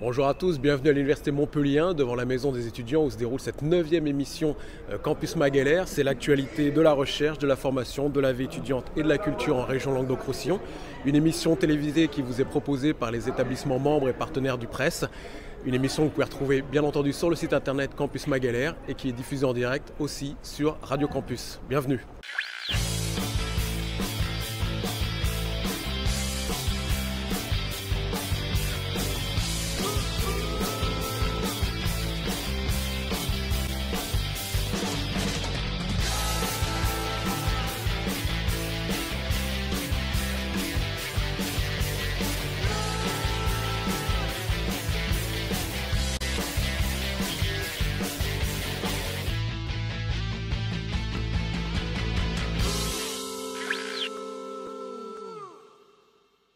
Bonjour à tous, bienvenue à l'Université Montpellier 1, devant la Maison des étudiants où se déroule cette 9e émission Campus Mag LR. C'est l'actualité de la recherche, de la formation, de la vie étudiante et de la culture en région Languedoc-Roussillon. Une émission télévisée qui vous est proposée par les établissements membres et partenaires du Presse. Une émission que vous pouvez retrouver bien entendu sur le site internet Campus Mag LR et qui est diffusée en direct aussi sur Radio Campus. Bienvenue.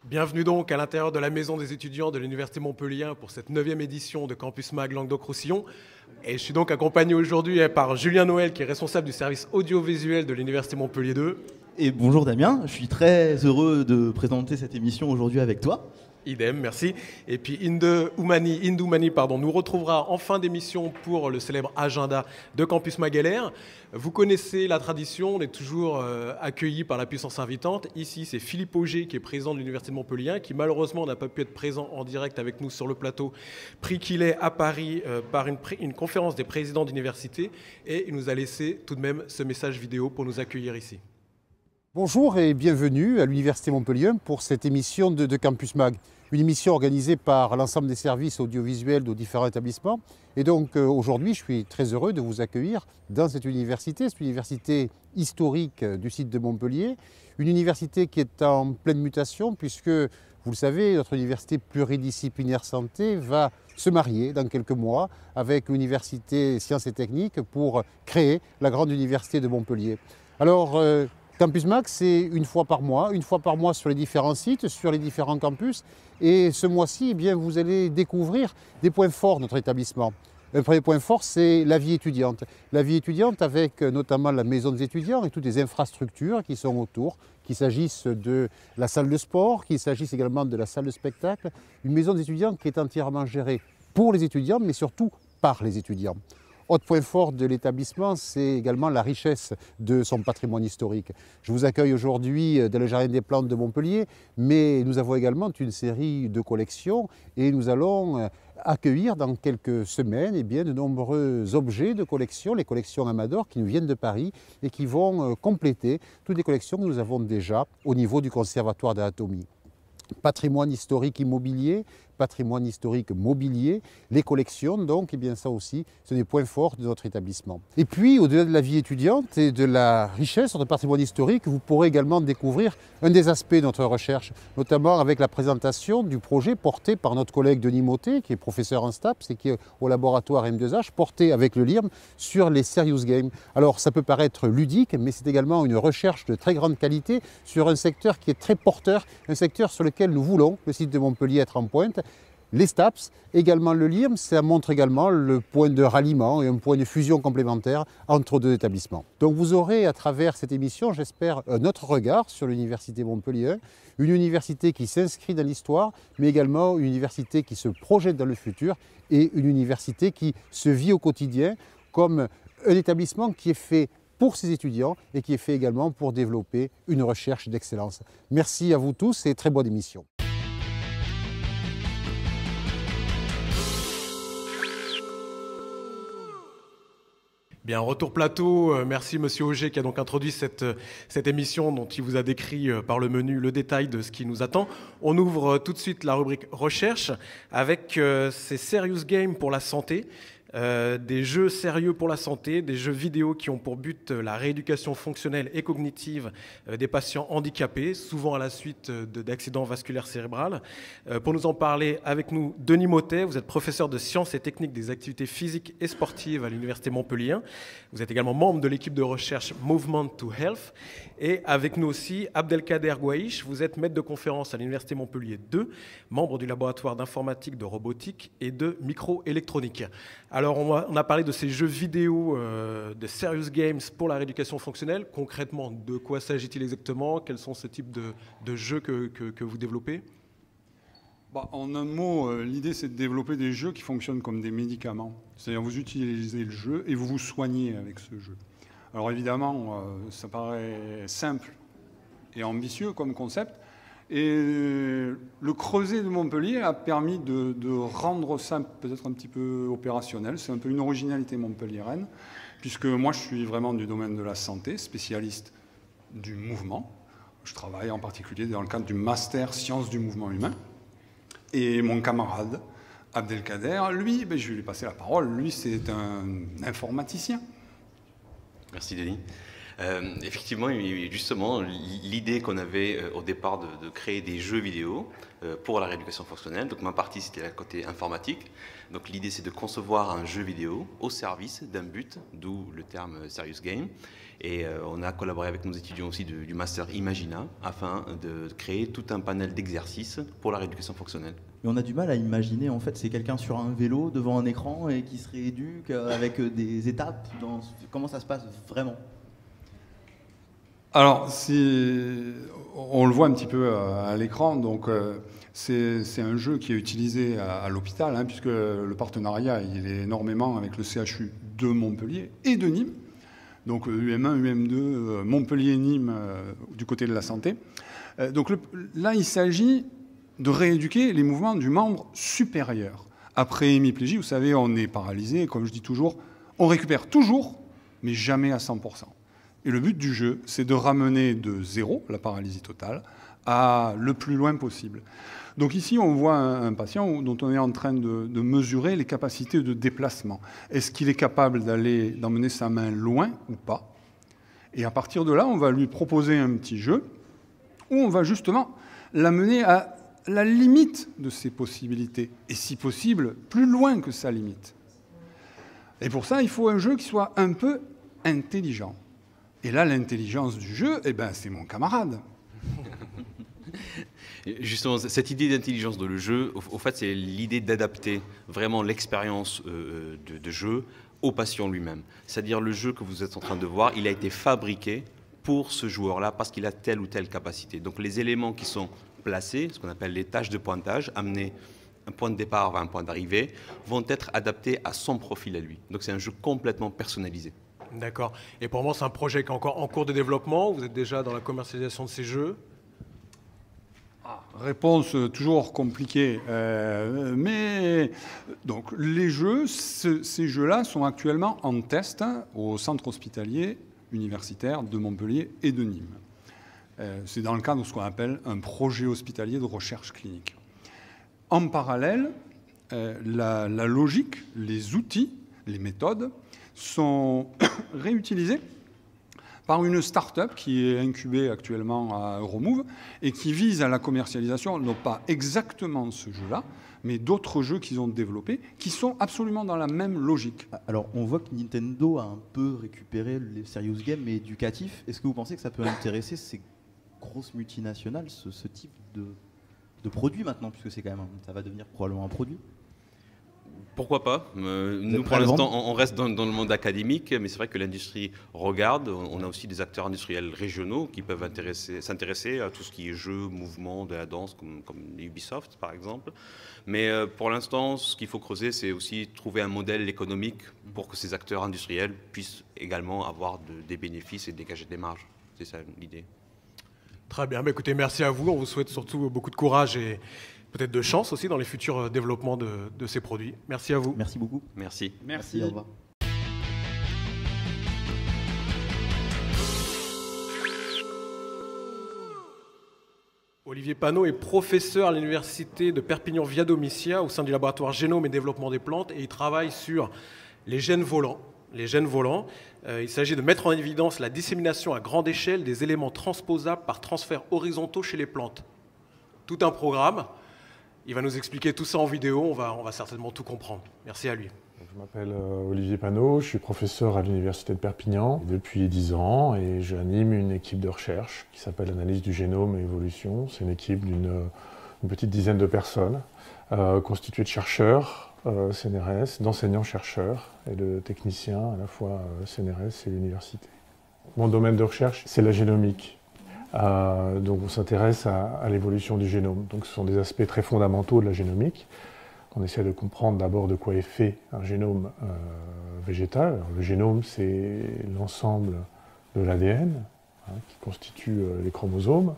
Bienvenue donc à l'intérieur de la Maison des étudiants de l'Université Montpellier 1 pour cette 9e édition de Campus Mag Languedoc-Roussillon. Et je suis donc accompagné aujourd'hui par Julien Noël qui est responsable du service audiovisuel de l'Université Montpellier 2. Et bonjour Damien, je suis très heureux de présenter cette émission aujourd'hui avec toi. Idem, merci. Et puis Indoumani, nous retrouvera en fin d'émission pour le célèbre agenda de Campus Mag LR. Vous connaissez la tradition, on est toujours accueillis par la puissance invitante. Ici, c'est Philippe Auger qui est président de l'Université de Montpellier 1, qui malheureusement n'a pas pu être présent en direct avec nous sur le plateau, pris qu'il est à Paris par une conférence des présidents d'université. Et il nous a laissé tout de même ce message vidéo pour nous accueillir ici. Bonjour et bienvenue à l'Université Montpellier 1 pour cette émission de Campus Mag. Une émission organisée par l'ensemble des services audiovisuels de différents établissements. Et donc aujourd'hui, je suis très heureux de vous accueillir dans cette université historique du site de Montpellier. Une université qui est en pleine mutation puisque, vous le savez, notre université pluridisciplinaire santé va se marier dans quelques mois avec l'université sciences et techniques pour créer la grande université de Montpellier. Alors, Campus Mag, c'est une fois par mois sur les différents sites, sur les différents campus. Et ce mois-ci, vous allez découvrir des points forts de notre établissement. Le premier point fort, c'est la vie étudiante. La vie étudiante avec notamment la maison des étudiants et toutes les infrastructures qui sont autour, qu'il s'agisse de la salle de sport, qu'il s'agisse également de la salle de spectacle. Une maison des étudiants qui est entièrement gérée pour les étudiants, mais surtout par les étudiants. Autre point fort de l'établissement, c'est également la richesse de son patrimoine historique. Je vous accueille aujourd'hui dans le Jardin des Plantes de Montpellier, mais nous avons également une série de collections et nous allons accueillir dans quelques semaines de nombreux objets de collection, les collections Amador qui nous viennent de Paris et qui vont compléter toutes les collections que nous avons déjà au niveau du Conservatoire d'anatomie. Patrimoine historique immobilier, patrimoine historique mobilier, les collections, donc, ça aussi, c'est des points forts de notre établissement. Et puis, au-delà de la vie étudiante et de la richesse de notre patrimoine historique, vous pourrez également découvrir un des aspects de notre recherche, notamment avec la présentation du projet porté par notre collègue Denis Motet, qui est professeur en STAPS et qui est au laboratoire M2H, porté avec le LIRM sur les serious games. Alors, ça peut paraître ludique, mais c'est également une recherche de très grande qualité sur un secteur qui est très porteur, un secteur sur lequel nous voulons, le site de Montpellier, être en pointe. Les STAPS, également le LIRM, ça montre également le point de ralliement et un point de fusion complémentaire entre deux établissements. Donc vous aurez à travers cette émission, j'espère, un autre regard sur l'Université Montpellier 1, une université qui s'inscrit dans l'histoire, mais également une université qui se projette dans le futur et une université qui se vit au quotidien comme un établissement qui est fait pour ses étudiants et qui est fait également pour développer une recherche d'excellence. Merci à vous tous et très bonne émission. Bien, retour plateau, merci Monsieur Auger qui a donc introduit cette émission dont il vous a décrit par le menu le détail de ce qui nous attend. On ouvre tout de suite la rubrique recherche avec ces Serious Games pour la santé. Des jeux sérieux pour la santé, des jeux vidéo qui ont pour but la rééducation fonctionnelle et cognitive des patients handicapés, souvent à la suite d'accidents vasculaires cérébrales. Pour nous en parler avec nous, Denis Motet, vous êtes professeur de sciences et techniques des activités physiques et sportives à l'Université Montpellier 1. Vous êtes également membre de l'équipe de recherche Movement to Health. Et avec nous aussi, Abdelkader Gouaïch, vous êtes maître de conférence à l'Université Montpellier 2, membre du laboratoire d'informatique, de robotique et de microélectronique. Alors, on a parlé de ces jeux vidéo, de Serious Games pour la rééducation fonctionnelle. Concrètement, de quoi s'agit-il exactement? Quels sont ce type de jeux que vous développez? En un mot, l'idée c'est de développer des jeux qui fonctionnent comme des médicaments. C'est-à-dire vous utilisez le jeu et vous vous soignez avec ce jeu. Alors évidemment, ça paraît simple et ambitieux comme concept. Et le creuset de Montpellier a permis de rendre ça peut-être un petit peu opérationnel. C'est un peu une originalité montpelliéraine, puisque moi je suis vraiment du domaine de la santé, spécialiste du mouvement. Je travaille en particulier dans le cadre du master sciences du mouvement humain. Et mon camarade, Abdelkader, lui, je vais lui passer la parole. Lui, c'est un informaticien. Merci Denis. Effectivement, justement, l'idée qu'on avait au départ de créer des jeux vidéo pour la rééducation fonctionnelle, donc ma partie c'était la côté informatique, donc l'idée c'est de concevoir un jeu vidéo au service d'un but, d'où le terme Serious Game, et on a collaboré avec nos étudiants aussi du Master Imagina afin de créer tout un panel d'exercices pour la rééducation fonctionnelle. Et on a du mal à imaginer, en fait, c'est quelqu'un sur un vélo devant un écran et qui se rééduque avec des étapes. Comment ça se passe vraiment? Alors, on le voit un petit peu à l'écran, donc c'est un jeu qui est utilisé à l'hôpital, puisque le partenariat il est énormément avec le CHU de Montpellier et de Nîmes, donc UM1, UM2, Montpellier-Nîmes du côté de la santé. Donc là, il s'agit de rééduquer les mouvements du membre supérieur. Après hémiplégie, vous savez, on est paralysé, comme je dis toujours, on récupère toujours, mais jamais à 100%. Et le but du jeu, c'est de ramener de zéro, la paralysie totale, à le plus loin possible. Donc ici, on voit un patient dont on est en train de mesurer les capacités de déplacement. Est-ce qu'il est capable d'emmener sa main loin ou pas? Et à partir de là, on va lui proposer un petit jeu où on va justement l'amener à la limite de ses possibilités, et si possible, plus loin que sa limite. Et pour ça, il faut un jeu qui soit un peu intelligent. Et là, l'intelligence du jeu, c'est mon camarade. Justement, cette idée d'intelligence dans le jeu, au fait, c'est l'idée d'adapter vraiment l'expérience de jeu au patient lui-même. C'est-à-dire le jeu que vous êtes en train de voir, il a été fabriqué pour ce joueur-là parce qu'il a telle ou telle capacité. Donc les éléments qui sont placés, ce qu'on appelle les tâches de pointage, amener un point de départ vers un point d'arrivée, vont être adaptés à son profil à lui. Donc c'est un jeu complètement personnalisé. D'accord. Et pour moi, c'est un projet qui est encore en cours de développement. Vous êtes déjà dans la commercialisation de ces jeux? Réponse toujours compliquée. Mais donc les jeux, ces jeux-là sont actuellement en test au centre hospitalier universitaire de Montpellier et de Nîmes. C'est dans le cadre de ce qu'on appelle un projet hospitalier de recherche clinique. En parallèle, la logique, les outils, les méthodes sont réutilisés par une start-up qui est incubée actuellement à Euromove et qui vise à la commercialisation, non pas exactement ce jeu-là, mais d'autres jeux qu'ils ont développés qui sont absolument dans la même logique. Alors, on voit que Nintendo a un peu récupéré les serious games mais éducatifs. Est-ce que vous pensez que ça peut intéresser ces grosses multinationales, ce type de produit maintenant, puisque c'est quand même, ça va devenir probablement un produit? Pourquoi pas? Nous, pour l'instant, on reste dans le monde académique, mais c'est vrai que l'industrie regarde. On a aussi des acteurs industriels régionaux qui peuvent s'intéresser à tout ce qui est jeu, mouvement, de la danse, comme Ubisoft, par exemple. Mais pour l'instant, ce qu'il faut creuser, c'est aussi trouver un modèle économique pour que ces acteurs industriels puissent également avoir des bénéfices et dégager des marges. C'est ça l'idée. Très bien. Écoutez, merci à vous. On vous souhaite surtout beaucoup de courage et peut-être de chance aussi dans les futurs développements de ces produits. Merci à vous. Merci beaucoup. Merci. Merci, au revoir. Olivier Panot est professeur à l'université de Perpignan-Viadomicia au sein du laboratoire Génome et Développement des plantes et il travaille sur les gènes volants. Les gènes volants, il s'agit de mettre en évidence la dissémination à grande échelle des éléments transposables par transferts horizontaux chez les plantes. Tout un programme. Il va nous expliquer tout ça en vidéo, on va certainement tout comprendre. Merci à lui. Je m'appelle Olivier Panot, je suis professeur à l'université de Perpignan depuis 10 ans et j'anime une équipe de recherche qui s'appelle Analyse du génome et évolution. C'est une équipe d'une petite dizaine de personnes constituée de chercheurs CNRS, d'enseignants-chercheurs et de techniciens à la fois CNRS et l'université. Mon domaine de recherche, c'est la génomique. Donc on s'intéresse à l'évolution du génome. Donc ce sont des aspects très fondamentaux de la génomique. On essaie de comprendre d'abord de quoi est fait un génome végétal. Alors, le génome, c'est l'ensemble de l'ADN qui constitue les chromosomes,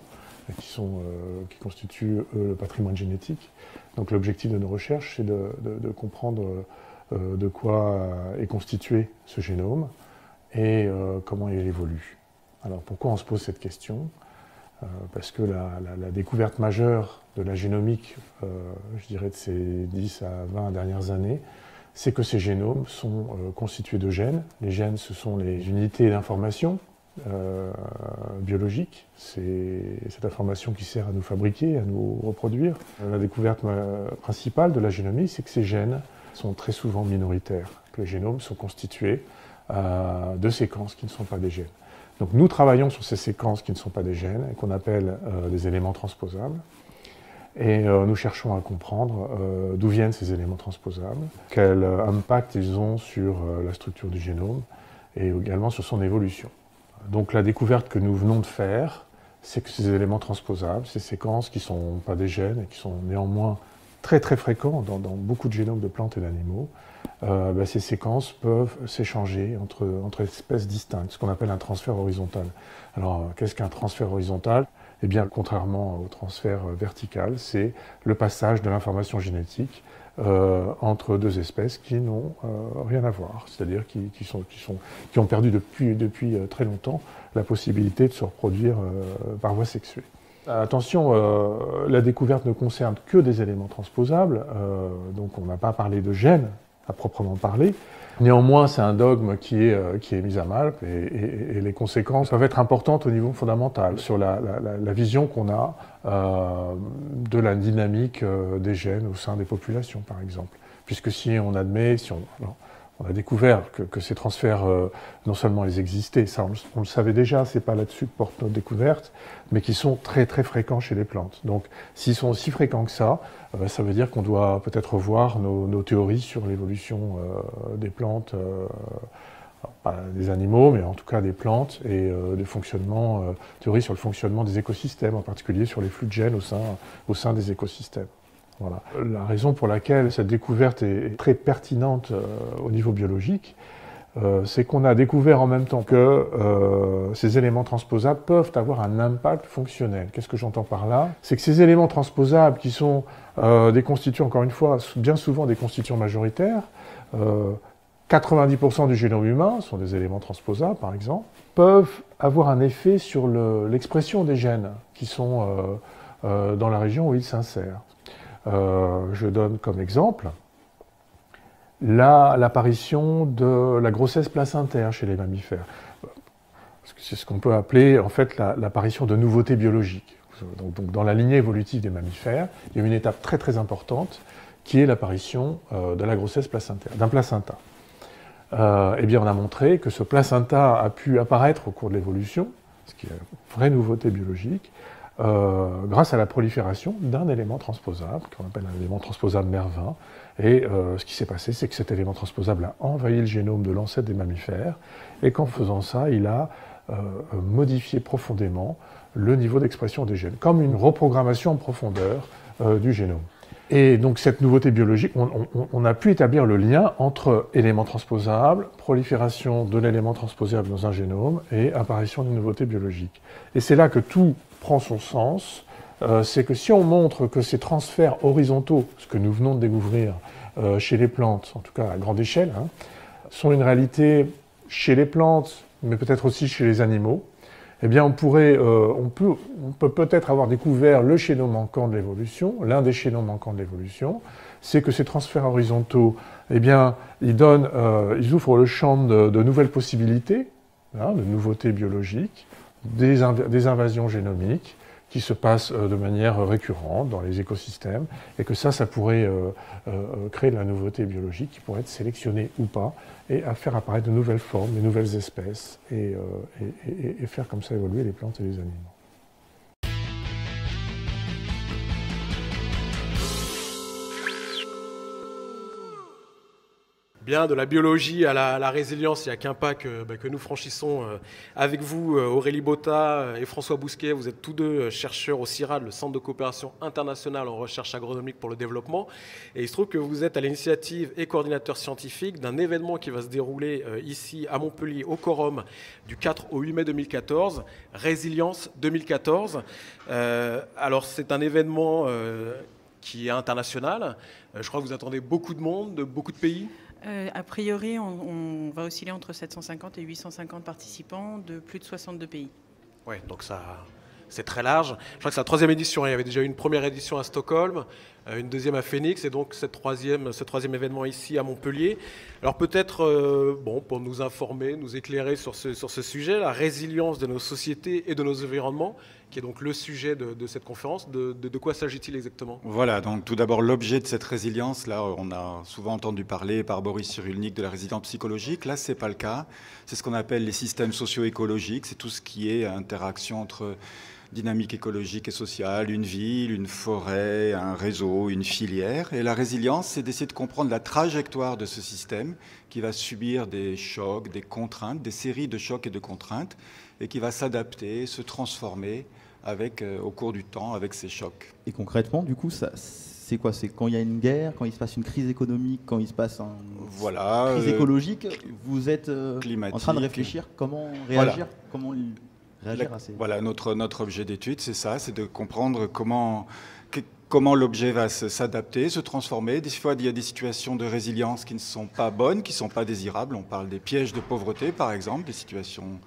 qui constituent le patrimoine génétique. Donc l'objectif de nos recherches, c'est de comprendre de quoi est constitué ce génome et comment il évolue. Alors pourquoi on se pose cette question ? Parce que la découverte majeure de la génomique, je dirais de ces 10 à 20 dernières années, c'est que ces génomes sont constitués de gènes. Les gènes, ce sont les unités d'information biologiques. C'est cette information qui sert à nous fabriquer, à nous reproduire. La découverte principale de la génomique, c'est que ces gènes sont très souvent minoritaires, que les génomes sont constitués de séquences qui ne sont pas des gènes. Donc nous travaillons sur ces séquences qui ne sont pas des gènes et qu'on appelle des éléments transposables. Et nous cherchons à comprendre d'où viennent ces éléments transposables, quel impact ils ont sur la structure du génome et également sur son évolution. Donc la découverte que nous venons de faire, c'est que ces éléments transposables, ces séquences qui ne sont pas des gènes et qui sont néanmoins très très fréquents dans beaucoup de génomes de plantes et d'animaux, ces séquences peuvent s'échanger entre espèces distinctes, ce qu'on appelle un transfert horizontal. Alors, qu'est-ce qu'un transfert horizontal ? Eh bien, contrairement au transfert vertical, c'est le passage de l'information génétique entre deux espèces qui n'ont rien à voir, c'est-à-dire qui ont perdu depuis très longtemps la possibilité de se reproduire par voie sexuée. Attention, la découverte ne concerne que des éléments transposables, donc on n'a pas parlé de gènes à proprement parler. Néanmoins, c'est un dogme qui est mis à mal et les conséquences peuvent être importantes au niveau fondamental sur la vision qu'on a de la dynamique des gènes au sein des populations, par exemple. Puisque si on admet, on a découvert que ces transferts, non seulement ils existaient, ça on le savait déjà, c'est pas là-dessus que porte notre découverte, mais qui sont très très fréquents chez les plantes. Donc s'ils sont aussi fréquents que ça veut dire qu'on doit peut-être revoir nos théories sur l'évolution des plantes, pas des animaux, mais en tout cas des plantes, et théories sur le fonctionnement des écosystèmes, en particulier sur les flux de gènes au sein des écosystèmes. Voilà. La raison pour laquelle cette découverte est très pertinente au niveau biologique, c'est qu'on a découvert en même temps que ces éléments transposables peuvent avoir un impact fonctionnel. Qu'est-ce que j'entends par là ? C'est que ces éléments transposables, qui sont des constituants, encore une fois, bien souvent des constituants majoritaires, 90% du génome humain sont des éléments transposables, par exemple, peuvent avoir un effet sur l'expression des gènes qui sont dans la région où ils s'insèrent. Je donne comme exemple l'apparition de la grossesse placentaire chez les mammifères. C'est ce qu'on peut appeler en fait l'apparition de nouveautés biologiques. Donc, dans la lignée évolutive des mammifères, il y a une étape très très importante qui est l'apparition de la grossesse placentaire, d'un placenta. Eh bien, on a montré que ce placenta a pu apparaître au cours de l'évolution, ce qui est une vraie nouveauté biologique, grâce à la prolifération d'un élément transposable, qu'on appelle un élément transposable MER20. Et ce qui s'est passé, c'est que cet élément transposable a envahi le génome de l'ancêtre des mammifères, et qu'en faisant ça, il a modifié profondément le niveau d'expression des gènes, comme une reprogrammation en profondeur du génome. Et donc cette nouveauté biologique, on a pu établir le lien entre éléments transposables, prolifération de l'élément transposable dans un génome, et apparition d'une nouveauté biologique. Et c'est là que tout prend son sens, c'est que si on montre que ces transferts horizontaux, ce que nous venons de découvrir chez les plantes, en tout cas à grande échelle, sont une réalité chez les plantes, mais peut-être aussi chez les animaux, eh bien on peut peut-être avoir découvert le chaînon manquant de l'évolution, l'un des chaînons manquants de l'évolution, c'est que ces transferts horizontaux, eh bien, ils ouvrent le champ de nouvelles possibilités, de nouveautés biologiques, des invasions génomiques qui se passent de manière récurrente dans les écosystèmes, et que ça pourrait créer de la nouveauté biologique qui pourrait être sélectionnée ou pas, et à faire apparaître de nouvelles formes, de nouvelles espèces, et faire comme ça évoluer les plantes et les animaux. Bien, de la biologie à la résilience, il n'y a qu'un pas que nous franchissons avec vous, Aurélie Botta et François Bousquet. Vous êtes tous deux chercheurs au CIRAD, le Centre de coopération internationale en recherche agronomique pour le développement. Et il se trouve que vous êtes à l'initiative et coordinateur scientifique d'un événement qui va se dérouler ici à Montpellier, au Quorum, du 4 au 8 mai 2014, Résilience 2014. Alors c'est un événement qui est international. Je crois que vous attendez beaucoup de monde, de beaucoup de pays. A priori, on va osciller entre 750 et 850 participants de plus de 62 pays. Oui, donc c'est très large. Je crois que c'est la 3e édition. Il y avait déjà eu une première édition à Stockholm, une deuxième à Phoenix, et donc ce troisième événement ici à Montpellier. Alors peut-être, pour nous informer, nous éclairer sur ce sujet, la résilience de nos sociétés et de nos environnements, qui est donc le sujet de cette conférence. De quoi s'agit-il exactement? Voilà, donc tout d'abord l'objet de cette résilience. Là, on a souvent entendu parler par Boris Cyrulnik de la résilience psychologique. Là, ce n'est pas le cas. C'est ce qu'on appelle les systèmes socio-écologiques. C'est tout ce qui est interaction entre dynamique écologique et sociale, une ville, une forêt, un réseau, une filière. Et la résilience, c'est d'essayer de comprendre la trajectoire de ce système qui va subir des chocs, des contraintes, des séries de chocs et de contraintes, et qui va s'adapter, se transformer au cours du temps avec ces chocs. Et concrètement, du coup, c'est quoi? C'est quand il y a une guerre, quand il se passe une crise économique, quand il se passe une crise écologique, vous êtes en train de réfléchir comment réagir, comment réagir à ces... Voilà, notre objet d'étude, c'est ça, c'est de comprendre comment l'objet va s'adapter, se transformer. Des fois, il y a des situations de résilience qui ne sont pas bonnes, qui ne sont pas désirables. On parle des pièges de pauvreté, par exemple, des situations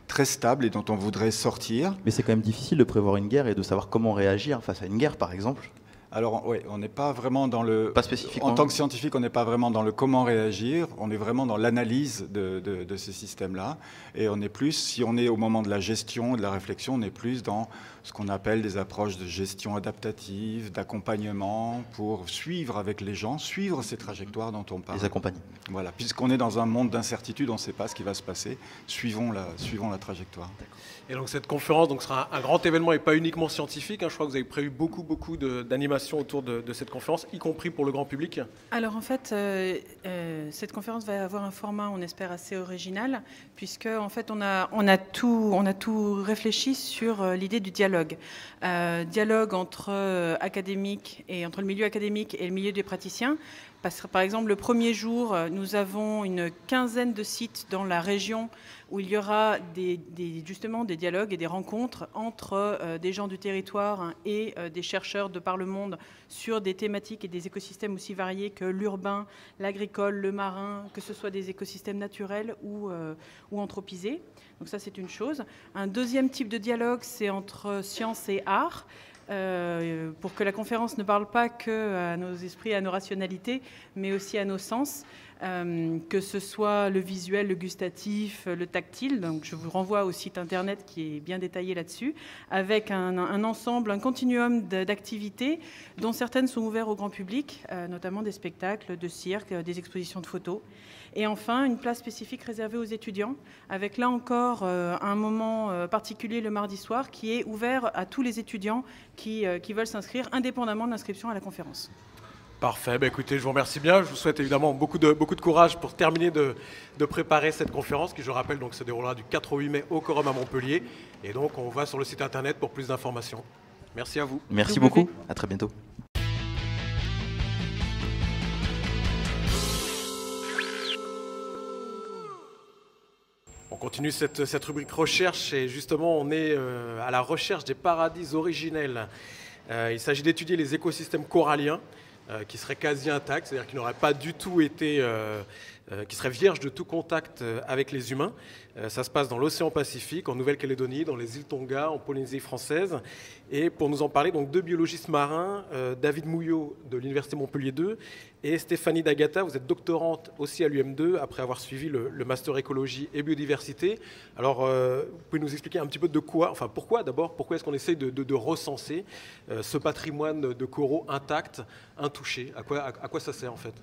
très stables et dont on voudrait sortir. Mais c'est quand même difficile de prévoir une guerre et de savoir comment réagir face à une guerre, par exemple. Alors oui, on n'est pas vraiment dans le... Pas spécifiquement. En tant que scientifique, on n'est pas vraiment dans le comment réagir, on est vraiment dans l'analyse de ces systèmes-là. Et on est plus, si on est au moment de la gestion, de la réflexion, on est plus dans ce qu'on appelle des approches de gestion adaptative, d'accompagnement, pour suivre avec les gens, suivre ces trajectoires dont on parle. Les accompagner. Voilà, puisqu'on est dans un monde d'incertitude, on ne sait pas ce qui va se passer, suivons la trajectoire. Et donc cette conférence sera un grand événement et pas uniquement scientifique. Je crois que vous avez prévu beaucoup d'animations autour de cette conférence, y compris pour le grand public. Alors en fait, cette conférence va avoir un format, on espère, assez original, puisque en fait on a tout réfléchi sur l'idée du dialogue. Dialogue entre académiques et entre le milieu académique et le milieu des praticiens. Parce que, par exemple, le premier jour, nous avons une quinzaine de sites dans la région où il y aura justement des dialogues et des rencontres entre des gens du territoire et des chercheurs de par le monde sur des thématiques et des écosystèmes aussi variés que l'urbain, l'agricole, le marin, que ce soit des écosystèmes naturels ou anthropisés. Donc ça, c'est une chose. Un deuxième type de dialogue, c'est entre science et art. Pour que la conférence ne parle pas que à nos esprits, à nos rationalités, mais aussi à nos sens, que ce soit le visuel, le gustatif, le tactile. Donc je vous renvoie au site internet qui est bien détaillé là-dessus, avec un ensemble, un continuum d'activités dont certaines sont ouvertes au grand public, notamment des spectacles de cirque, des expositions de photos. Et enfin, une place spécifique réservée aux étudiants, avec là encore un moment particulier le mardi soir qui est ouvert à tous les étudiants qui veulent s'inscrire indépendamment de l'inscription à la conférence. Parfait, écoutez, je vous remercie bien. Je vous souhaite évidemment beaucoup de courage pour terminer de préparer cette conférence qui, je rappelle, se déroulera du 4 au 8 mai au Quorum à Montpellier. Et donc, on va sur le site internet pour plus d'informations. Merci à vous. Merci beaucoup, à très bientôt. On continue cette rubrique recherche et justement on est à la recherche des paradis originels. Il s'agit d'étudier les écosystèmes coralliens qui seraient quasi intacts, c'est-à-dire qui n'auraient pas du tout été, qui seraient vierges de tout contact avec les humains. Ça se passe dans l'océan Pacifique, en Nouvelle-Calédonie, dans les îles Tonga, en Polynésie française. Et pour nous en parler, deux biologistes marins, David Mouillot de l'Université Montpellier 2 et Stéphanie D'Agata. Vous êtes doctorante aussi à l'UM2 après avoir suivi le master écologie et biodiversité. Alors, vous pouvez nous expliquer un petit peu pourquoi est-ce qu'on essaye de recenser ce patrimoine de coraux intact, intouché? À quoi ça sert en fait?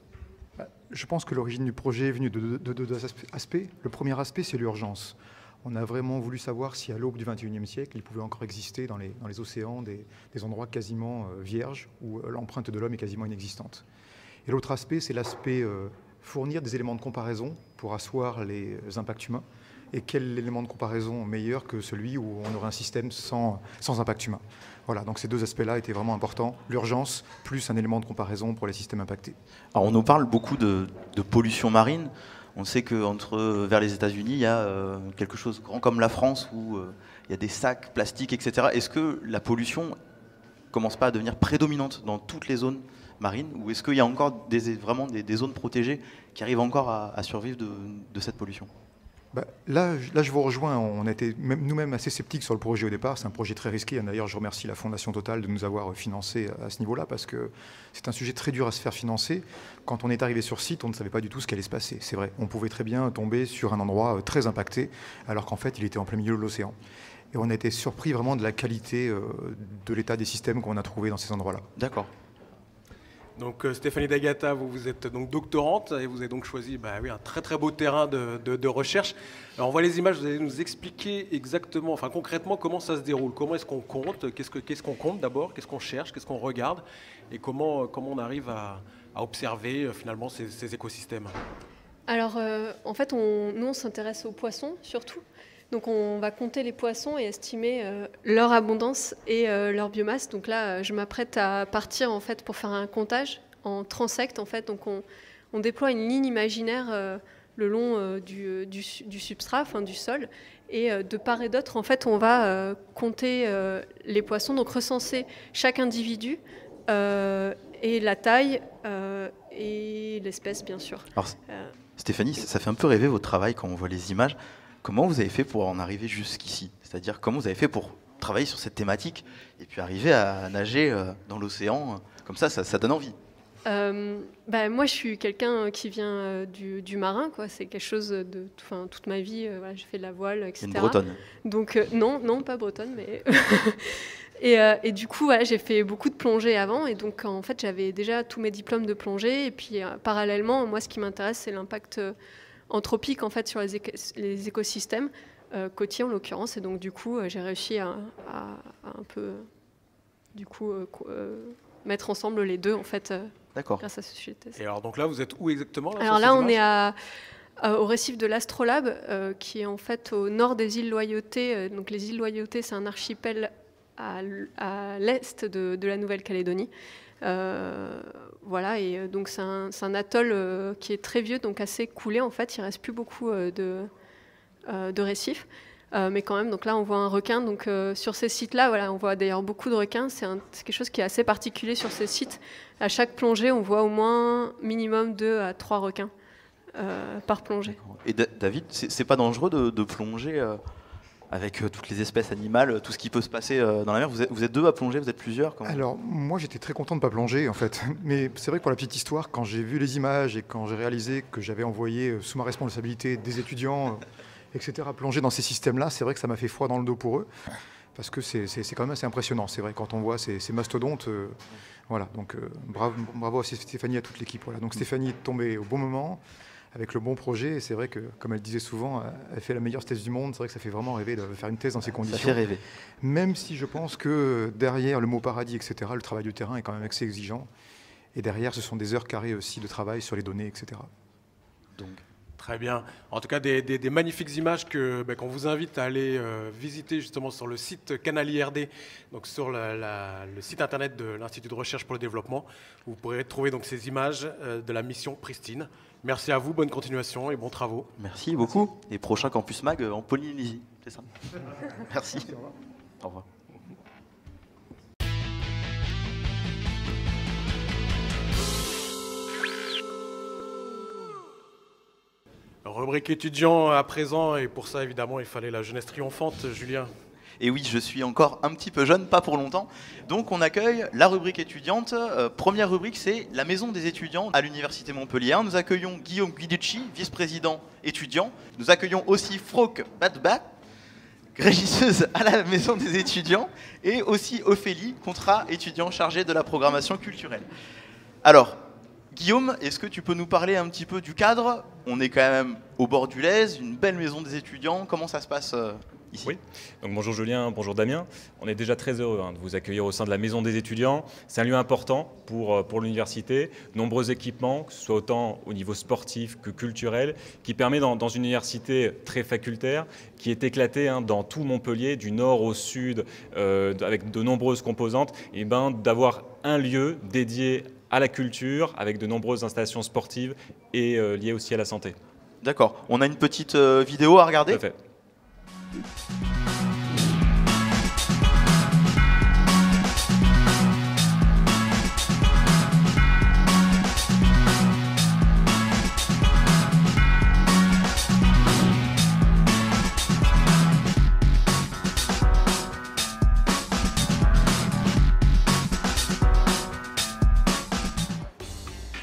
Je pense que l'origine du projet est venue de deux aspects. Le premier aspect, c'est l'urgence. On a vraiment voulu savoir si à l'aube du XXIe siècle, il pouvait encore exister dans les océans des endroits quasiment vierges où l'empreinte de l'homme est quasiment inexistante. Et l'autre aspect, c'est l'aspect fournir des éléments de comparaison pour asseoir les impacts humains. Et quel élément de comparaison meilleur que celui où on aurait un système sans impact humain. Voilà, donc ces deux aspects-là étaient vraiment importants. L'urgence, plus un élément de comparaison pour les systèmes impactés. Alors on nous parle beaucoup de pollution marine. On sait que vers les États-Unis, il y a quelque chose grand comme la France où il y a des sacs plastiques, etc. Est-ce que la pollution commence pas à devenir prédominante dans toutes les zones marines, ou est-ce qu'il y a encore vraiment des zones protégées qui arrivent encore à survivre de cette pollution? Là, je vous rejoins. On a été nous-mêmes assez sceptiques sur le projet au départ. C'est un projet très risqué. D'ailleurs, je remercie la Fondation Total de nous avoir financé à ce niveau-là, parce que c'est un sujet très dur à se faire financer. Quand on est arrivé sur site, on ne savait pas du tout ce qui allait se passer. C'est vrai, on pouvait très bien tomber sur un endroit très impacté, alors qu'en fait, il était en plein milieu de l'océan. Et on a été surpris vraiment de la qualité de l'état des systèmes qu'on a trouvés dans ces endroits-là. D'accord. Donc Stéphanie D'Agata, vous êtes donc doctorante et vous avez donc choisi un très très beau terrain de recherche. Alors on voit les images, vous allez nous expliquer exactement, enfin concrètement comment ça se déroule, comment est-ce qu'on compte, qu'est-ce qu'on compte d'abord, qu'est-ce qu'on cherche, qu'est-ce qu'on regarde et comment on arrive à observer finalement ces écosystèmes. Alors en fait nous on s'intéresse aux poissons surtout. Donc on va compter les poissons et estimer leur abondance et leur biomasse. Donc là, je m'apprête à partir en fait pour faire un comptage en transect en fait. Donc on déploie une ligne imaginaire le long du substrat, enfin du sol, et de part et d'autre en fait on va compter les poissons, donc recenser chaque individu et la taille et l'espèce bien sûr. Alors, Stéphanie, ça fait un peu rêver votre travail quand on voit les images. Comment vous avez fait pour en arriver jusqu'ici? C'est-à-dire, comment vous avez fait pour travailler sur cette thématique et puis arriver à nager dans l'océan? Comme ça donne envie. Moi, je suis quelqu'un qui vient du marin, quoi. C'est quelque chose toute ma vie, j'ai fait de la voile, etc. Une bretonne. Donc, non, pas bretonne, mais... et du coup, j'ai fait beaucoup de plongée avant. Et donc, en fait, j'avais déjà tous mes diplômes de plongée. Et puis, parallèlement, moi, ce qui m'intéresse, c'est l'impact... anthropique en fait sur les écosystèmes côtiers en l'occurrence, et donc du coup j'ai réussi à un peu mettre ensemble les deux en fait grâce à ce sujet de thèse. Et alors donc là vous êtes où exactement là, alors là on est au récif de l'Astrolabe qui est en fait au nord des îles Loyauté. Donc les îles Loyauté, c'est un archipel à l'est de la Nouvelle-Calédonie. Voilà, et donc c'est un atoll qui est très vieux, donc assez coulé en fait. Il reste plus beaucoup de récifs, mais quand même. Donc là, on voit un requin. Donc sur ces sites-là, voilà, on voit d'ailleurs beaucoup de requins. C'est quelque chose qui est assez particulier sur ces sites. À chaque plongée, on voit au moins minimum 2 à 3 requins par plongée. Et David, c'est pas dangereux de plonger avec toutes les espèces animales, tout ce qui peut se passer dans la mer? Vous êtes deux à plonger, vous êtes plusieurs? Alors, moi, j'étais très content de ne pas plonger, en fait. Mais c'est vrai que pour la petite histoire, quand j'ai vu les images et quand j'ai réalisé que j'avais envoyé sous ma responsabilité des étudiants, etc., plonger dans ces systèmes-là, c'est vrai que ça m'a fait froid dans le dos pour eux. Parce que c'est quand même assez impressionnant, c'est vrai, quand on voit ces mastodontes. Voilà, donc bravo à Stéphanie et à toute l'équipe. Voilà. Donc Stéphanie est tombée au bon moment, avec le bon projet, et c'est vrai que, comme elle disait souvent, elle fait la meilleure thèse du monde. C'est vrai que ça fait vraiment rêver de faire une thèse dans ces conditions. Ça fait rêver. Même si je pense que derrière le mot paradis, etc., le travail du terrain est quand même assez exigeant. Et derrière, ce sont des heures carrées aussi de travail sur les données, etc. Donc. Très bien. En tout cas, des magnifiques images qu'on vous invite à aller visiter justement sur le site Canal IRD, donc sur le site internet de l'Institut de recherche pour le développement. Vous pourrez trouver donc ces images de la mission Pristine. Merci à vous, bonne continuation et bons travaux. Merci beaucoup. Et prochain Campus Mag en Polynésie, c'est ça? Merci. Au revoir. Rubrique étudiant à présent, et pour ça évidemment il fallait la jeunesse triomphante, Julien. Et oui, je suis encore un petit peu jeune, pas pour longtemps. Donc on accueille la rubrique étudiante. Première rubrique, c'est la maison des étudiants à l'Université Montpellier. Nous accueillons Guillaume Guiducci, vice-président étudiant. Nous accueillons aussi Frauke Badba, régisseuse à la maison des étudiants. Et aussi Ophélie, contrat étudiant chargé de la programmation culturelle. Alors, Guillaume, est-ce que tu peux nous parler un petit peu du cadre? On est quand même au bord du Lez, une belle maison des étudiants. Comment ça se passe ici. Oui, donc bonjour Julien, bonjour Damien. On est déjà très heureux de vous accueillir au sein de la Maison des étudiants. C'est un lieu important pour l'université. Nombreux équipements, que ce soit autant au niveau sportif que culturel, qui permet dans une université très facultaire, qui est éclatée dans tout Montpellier, du nord au sud, avec de nombreuses composantes, et d'avoir un lieu dédié à la culture, avec de nombreuses installations sportives et liées aussi à la santé. D'accord. On a une petite vidéo à regarder. Tout à fait.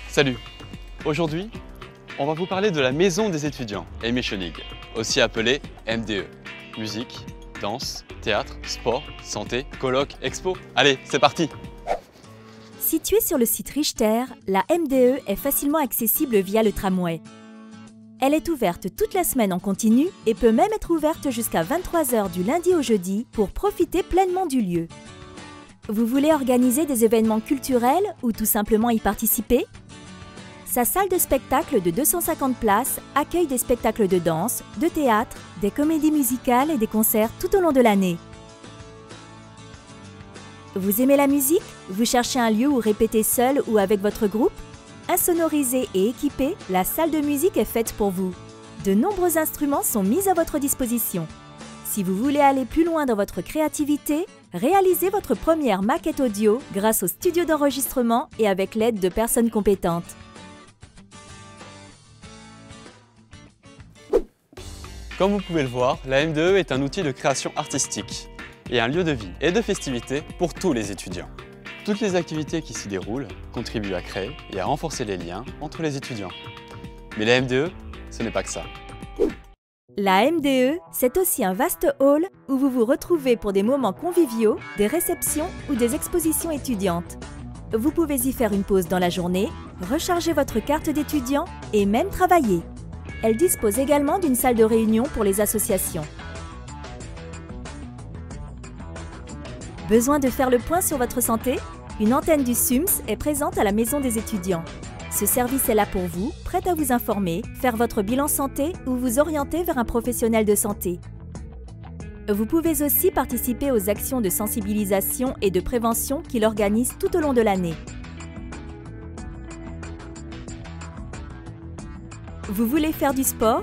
Salut! Aujourd'hui, on va vous parler de la Maison des étudiants, Aimé Schoenig, aussi appelée MDE. Musique, danse, théâtre, sport, santé, colloques, expo. Allez, c'est parti! Située sur le site Richter, la MDE est facilement accessible via le tramway. Elle est ouverte toute la semaine en continu et peut même être ouverte jusqu'à 23 h du lundi au jeudi pour profiter pleinement du lieu. Vous voulez organiser des événements culturels ou tout simplement y participer? Sa salle de spectacle de 250 places accueille des spectacles de danse, de théâtre, des comédies musicales et des concerts tout au long de l'année. Vous aimez la musique? Vous cherchez un lieu où répéter seul ou avec votre groupe? Insonorisée et équipée, la salle de musique est faite pour vous. De nombreux instruments sont mis à votre disposition. Si vous voulez aller plus loin dans votre créativité, réalisez votre première maquette audio grâce au studio d'enregistrement et avec l'aide de personnes compétentes. Comme vous pouvez le voir, la MDE est un outil de création artistique et un lieu de vie et de festivité pour tous les étudiants. Toutes les activités qui s'y déroulent contribuent à créer et à renforcer les liens entre les étudiants. Mais la MDE, ce n'est pas que ça. La MDE, c'est aussi un vaste hall où vous vous retrouvez pour des moments conviviaux, des réceptions ou des expositions étudiantes. Vous pouvez y faire une pause dans la journée, recharger votre carte d'étudiant et même travailler. Elle dispose également d'une salle de réunion pour les associations. Besoin de faire le point sur votre santé? Une antenne du SUMS est présente à la Maison des étudiants. Ce service est là pour vous, prêt à vous informer, faire votre bilan santé ou vous orienter vers un professionnel de santé. Vous pouvez aussi participer aux actions de sensibilisation et de prévention qu'il organise tout au long de l'année. Vous voulez faire du sport?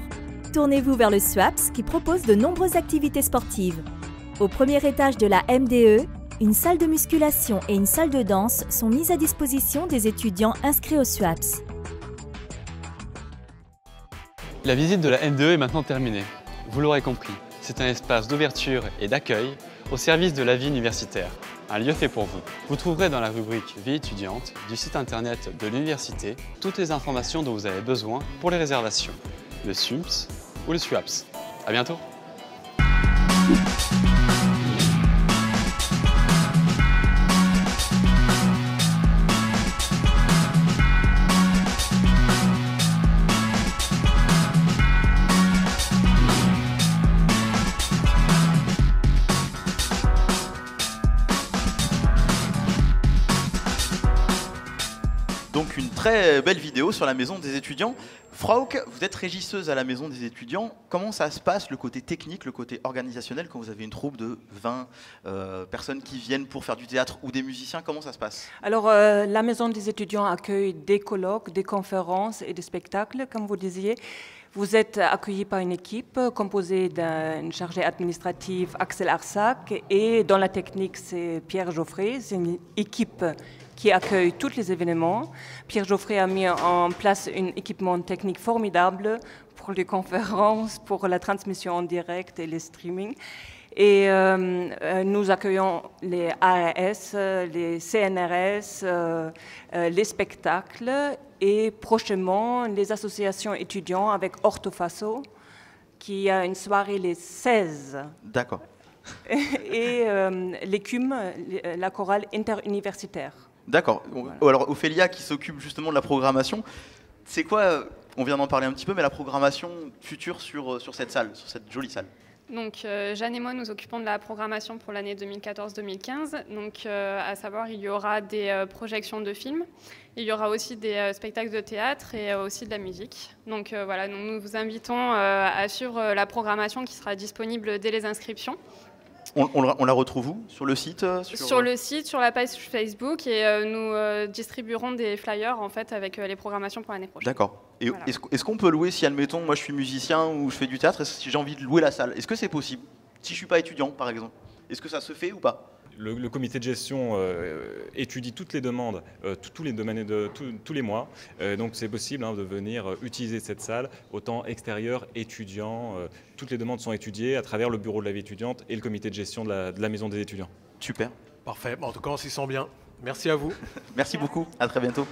Tournez-vous vers le SWAPS qui propose de nombreuses activités sportives. Au premier étage de la MDE, une salle de musculation et une salle de danse sont mises à disposition des étudiants inscrits au SWAPS. La visite de la MDE est maintenant terminée. Vous l'aurez compris, c'est un espace d'ouverture et d'accueil au service de la vie universitaire. Un lieu fait pour vous. Vous trouverez dans la rubrique Vie étudiante du site internet de l'université toutes les informations dont vous avez besoin pour les réservations, le SUMS ou le SWAPS. À bientôt! Donc une très belle vidéo sur la Maison des étudiants. Frauke, vous êtes régisseuse à la Maison des étudiants. Comment ça se passe, le côté technique, le côté organisationnel, quand vous avez une troupe de 20 personnes qui viennent pour faire du théâtre ou des musiciens? Comment ça se passe? Alors, la Maison des étudiants accueille des colloques, des conférences et des spectacles, comme vous disiez. Vous êtes accueillis par une équipe composée d'un chargé administratif, Axel Arsac, et dans la technique, c'est Pierre Geoffrey. C'est une équipe qui accueille tous les événements. Pierre Geoffrey a mis en place un équipement technique formidable pour les conférences, pour la transmission en direct et les streaming. Et nous accueillons les ARS, les CNRS, les spectacles et prochainement les associations étudiants avec Orthofaso qui a une soirée les 16. D'accord. Et l'ECUM, la chorale interuniversitaire. D'accord. Voilà. Alors Ophélia qui s'occupe justement de la programmation, c'est quoi, on vient d'en parler un petit peu, mais la programmation future sur cette salle, sur cette jolie salle? Donc, Jeanne et moi, nous occupons de la programmation pour l'année 2014-2015. Donc, à savoir, il y aura des projections de films, il y aura aussi des spectacles de théâtre et aussi de la musique. Donc, voilà, nous vous invitons à suivre la programmation qui sera disponible dès les inscriptions. On la retrouve où? Sur le site Sur le site, sur la page Facebook, et nous distribuerons des flyers en fait, avec les programmations pour l'année prochaine. D'accord. Et voilà. Est-ce qu'on peut louer, si admettons, moi je suis musicien ou je fais du théâtre, si j'ai envie de louer la salle, est-ce que c'est possible? Si je ne suis pas étudiant, par exemple, est-ce que ça se fait ou pas? Le comité de gestion étudie toutes les demandes, tous les mois. Donc c'est possible de venir utiliser cette salle, autant extérieur, étudiant. Toutes les demandes sont étudiées à travers le bureau de la vie étudiante et le comité de gestion de la maison des étudiants. Super. Parfait. En tout cas, on s'y sent bien. Merci à vous. Merci beaucoup. À très bientôt.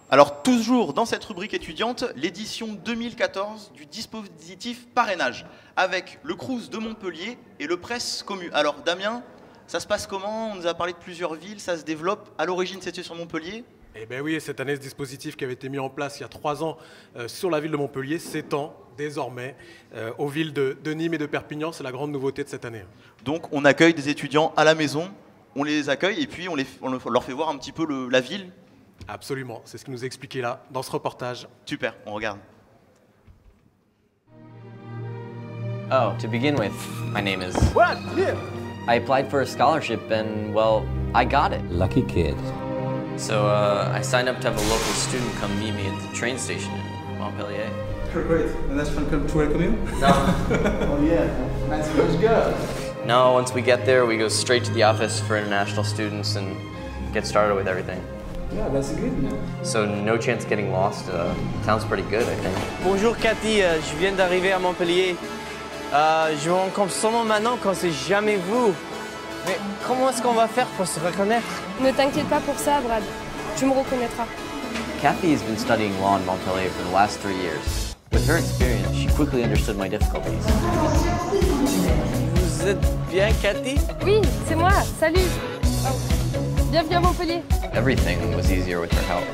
Alors, toujours dans cette rubrique étudiante, l'édition 2014 du dispositif parrainage, avec le Crous de Montpellier et le Presse Commu. Alors, Damien, ça se passe comment? On nous a parlé de plusieurs villes, ça se développe. À l'origine, c'était sur Montpellier? Eh bien oui, cette année, ce dispositif qui avait été mis en place il y a 3 ans sur la ville de Montpellier s'étend désormais aux villes de Nîmes et de Perpignan. C'est la grande nouveauté de cette année. Donc, on accueille des étudiants à la maison, on les accueille et puis on leur fait voir un petit peu la ville. Absolument, c'est ce qui nous est expliqué là, dans ce reportage. Super, on regarde. Oh, to begin with, my name is... What? Yeah. I applied for a scholarship and, well, I got it. Lucky kid. So, I signed up to have a local student come meet me at the train station in Montpellier. Great, and that's fun to welcome you? No. Oh yeah, let's go. No, once we get there, we go straight to the office for international students and get started with everything. Yeah, that's good. So no chance of getting lost. Sounds pretty good, I think. Bonjour Cathy, je viens d'arriver à Montpellier. Je vous rencontre seulement maintenant quand c'est jamais vous. Mais comment est-ce qu'on va faire pour se reconnaître? Ne t'inquiète pas pour ça, Brad. Tu me reconnaîtras. Cathy has been studying law in Montpellier for the last 3 years. With her experience, she quickly understood my difficulties. Vous êtes bien, Cathy? Oui, c'est moi. Salut. Oh. Bienvenue à Montpellier. Everything was easier with her help.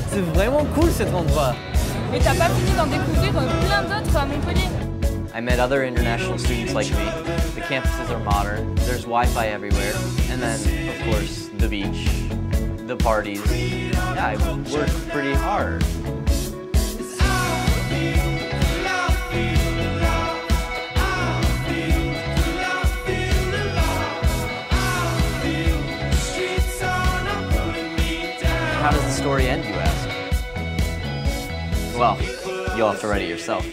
C'est vraiment cool cet endroit. Mais t'as pas fini d'en découvrir plein d'autres à Montpellier. I met other international students like me. The campuses are modern, there's Wi-Fi everywhere, and then, of course, the beach, the parties. Yeah, I worked pretty hard. How does the story end, you ask? Well, you'll have to write it yourself.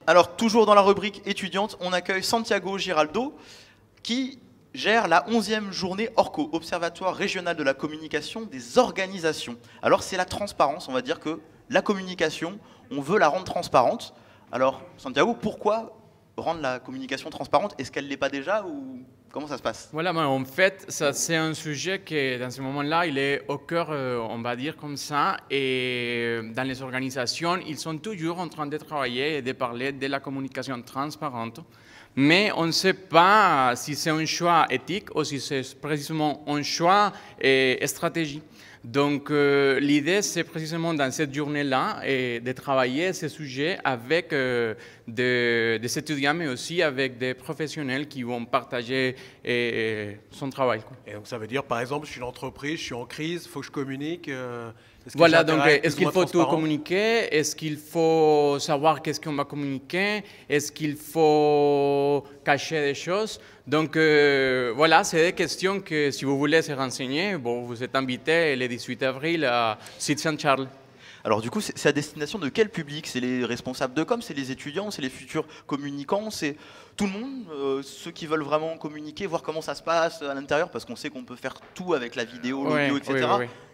Alors, toujours dans la rubrique étudiante, on accueille Santiago Giraldo, qui gère la 11e journée ORCO, Observatoire Régional de la Communication des Organisations. Alors, c'est la transparence, on va dire que la communication, on veut la rendre transparente. Alors, Santiago, pourquoi rendre la communication transparente? Est-ce qu'elle ne l'est pas déjà ou comment ça se passe? Voilà, en fait, c'est un sujet qui, dans ce moment-là, il est au cœur, on va dire comme ça, et dans les organisations, ils sont toujours en train de travailler et de parler de la communication transparente, mais on ne sait pas si c'est un choix éthique ou si c'est précisément un choix et stratégie. Donc, l'idée, c'est précisément dans cette journée-là de travailler ces sujets avec des étudiants, mais aussi avec des professionnels qui vont partager son travail. Et donc, ça veut dire, par exemple, je suis une entreprise, je suis en crise, il faut que je communique. Voilà, donc est-ce qu'il faut tout communiquer? Est-ce qu'il faut savoir qu'est-ce qu'on va communiquer? Est-ce qu'il faut cacher des choses? Donc voilà, c'est des questions que si vous voulez se renseigner, bon, vous êtes invité le 18 avril à Site Saint-Charles. Alors du coup, c'est à destination de quel public? C'est les responsables de com, c'est les étudiants, c'est les futurs communicants, c'est tout le monde, ceux qui veulent vraiment communiquer, voir comment ça se passe à l'intérieur, parce qu'on sait qu'on peut faire tout avec la vidéo, l'audio, etc.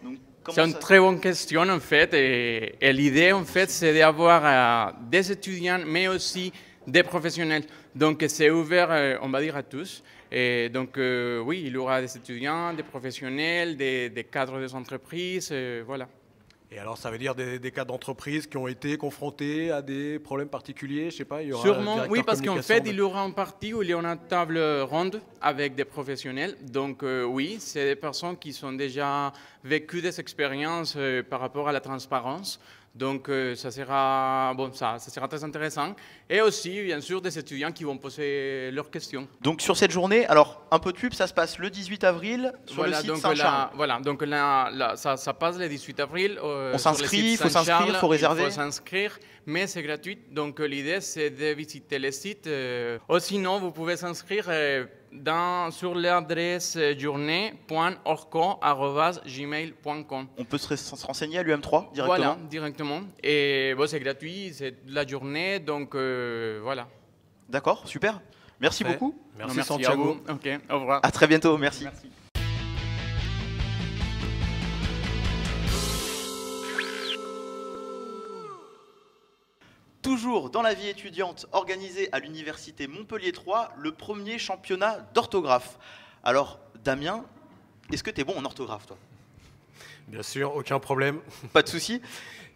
Oui. C'est une très bonne question en fait, et l'idée en fait c'est d'avoir des étudiants mais aussi des professionnels. Donc c'est ouvert, on va dire, à tous. Et donc oui, il y aura des étudiants, des professionnels, des cadres des entreprises, voilà. Et alors, ça veut dire des cas d'entreprises qui ont été confrontés à des problèmes particuliers, je sais pas, il y aura Sûrement, un oui, parce qu'en communication fait, il y aura une partie où il y aura une table ronde avec des professionnels. Donc oui, c'est des personnes qui ont déjà vécu des expériences par rapport à la transparence. Donc ça sera très intéressant. Et aussi, bien sûr, des étudiants qui vont poser leurs questions. Donc sur cette journée, alors un peu de pub, ça se passe le 18 avril sur le site Saint-Charles. Voilà, donc ça passe le 18 avril. On s'inscrit, il faut s'inscrire, il faut réserver. Il faut s'inscrire, mais c'est gratuit. Donc l'idée, c'est de visiter le site. Ou sinon, vous pouvez s'inscrire sur l'adresse journée.orco@gmail.com. On peut se renseigner à l'UM3 directement. Voilà, directement. Et bon, c'est gratuit, c'est la journée, donc voilà. D'accord, super. Merci beaucoup. Merci Santiago. À vous. Ok, au revoir. À très bientôt, merci. Toujours dans la vie étudiante, organisé à l'université Montpellier 3, le premier championnat d'orthographe. Alors, Damien, est-ce que tu es bon en orthographe, toi? Bien sûr, aucun problème. Pas de souci.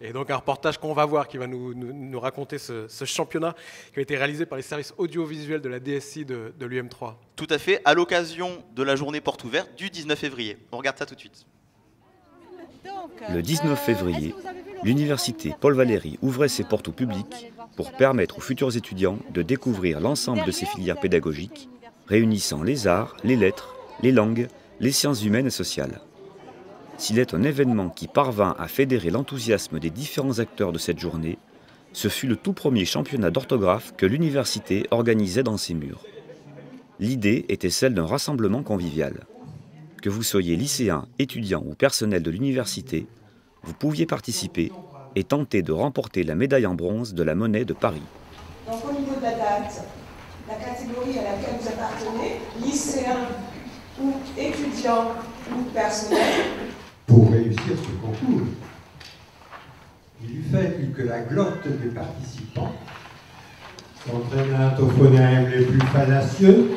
Et donc un reportage qu'on va voir qui va nous raconter ce championnat qui a été réalisé par les services audiovisuels de la DSI de l'UM3. Tout à fait, à l'occasion de la journée porte ouverte du 19 février. On regarde ça tout de suite. Le 19 février, l'université Paul Valéry ouvrait ses portes au public pour permettre aux futurs étudiants de découvrir l'ensemble de ses filières pédagogiques, réunissant les arts, les lettres, les langues, les sciences humaines et sociales. S'il est un événement qui parvint à fédérer l'enthousiasme des différents acteurs de cette journée, ce fut le tout premier championnat d'orthographe que l'université organisait dans ses murs. L'idée était celle d'un rassemblement convivial. Que vous soyez lycéen, étudiant ou personnel de l'université, vous pouviez participer et tenter de remporter la médaille en bronze de la Monnaie de Paris. Donc au niveau de la date, la catégorie à laquelle vous appartenez, lycéen ou étudiant ou personnel. Pour réussir ce concours, il eût fallu que la glotte des participants s'entraînât aux phonèmes les plus fallacieux,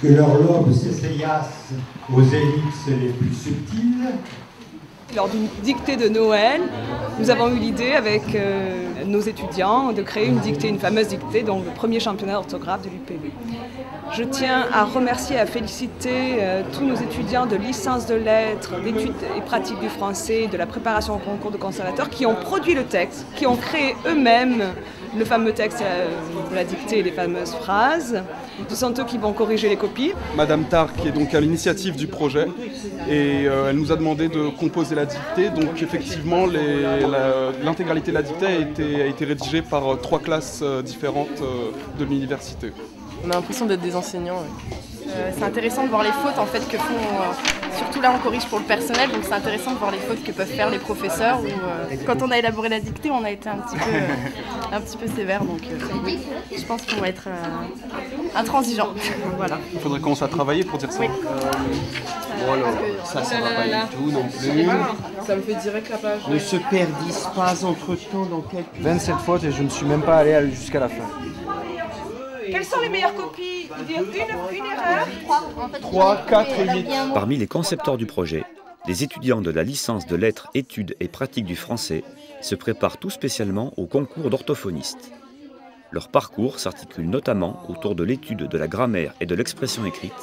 que leurs lobes s'essayassent aux ellipses les plus subtiles. Lors d'une dictée de Noël, nous avons eu l'idée avec nos étudiants de créer une dictée, une fameuse dictée, donc le premier championnat d'orthographe de l'UPB. Je tiens à remercier et à féliciter tous nos étudiants de licence de lettres, d'études et pratiques du français, de la préparation au concours de conservateur, qui ont produit le texte, qui ont créé eux-mêmes le fameux texte de la dictée et les fameuses phrases. Ce sont eux qui vont corriger les copies. Madame Tar, qui est donc à l'initiative du projet, et elle nous a demandé de composer la dictée. Donc effectivement, l'intégralité de la dictée a été rédigée par 3 classes différentes de l'université. On a l'impression d'être des enseignants. C'est intéressant de voir les fautes en fait que font, surtout là on corrige pour le personnel, donc c'est intéressant de voir les fautes que peuvent faire les professeurs. Quand on a élaboré la dictée, on a été un petit peu sévère, donc je pense qu'on va être intransigeant. Voilà. Il faudrait commencer à travailler pour dire ça. Oui. Bon alors, ça va pas du tout non plus. Ça me fait direct la page. Ne se perdissent pas entre-temps dans quelques... 27 fautes et je ne suis même pas allé jusqu'à la fin. Quelles sont les meilleures copies? Une erreur? 3, 4 et 8. Parmi les concepteurs du projet, les étudiants de la licence de lettres, études et pratiques du français se préparent tout spécialement au concours d'orthophoniste. Leur parcours s'articule notamment autour de l'étude de la grammaire et de l'expression écrite,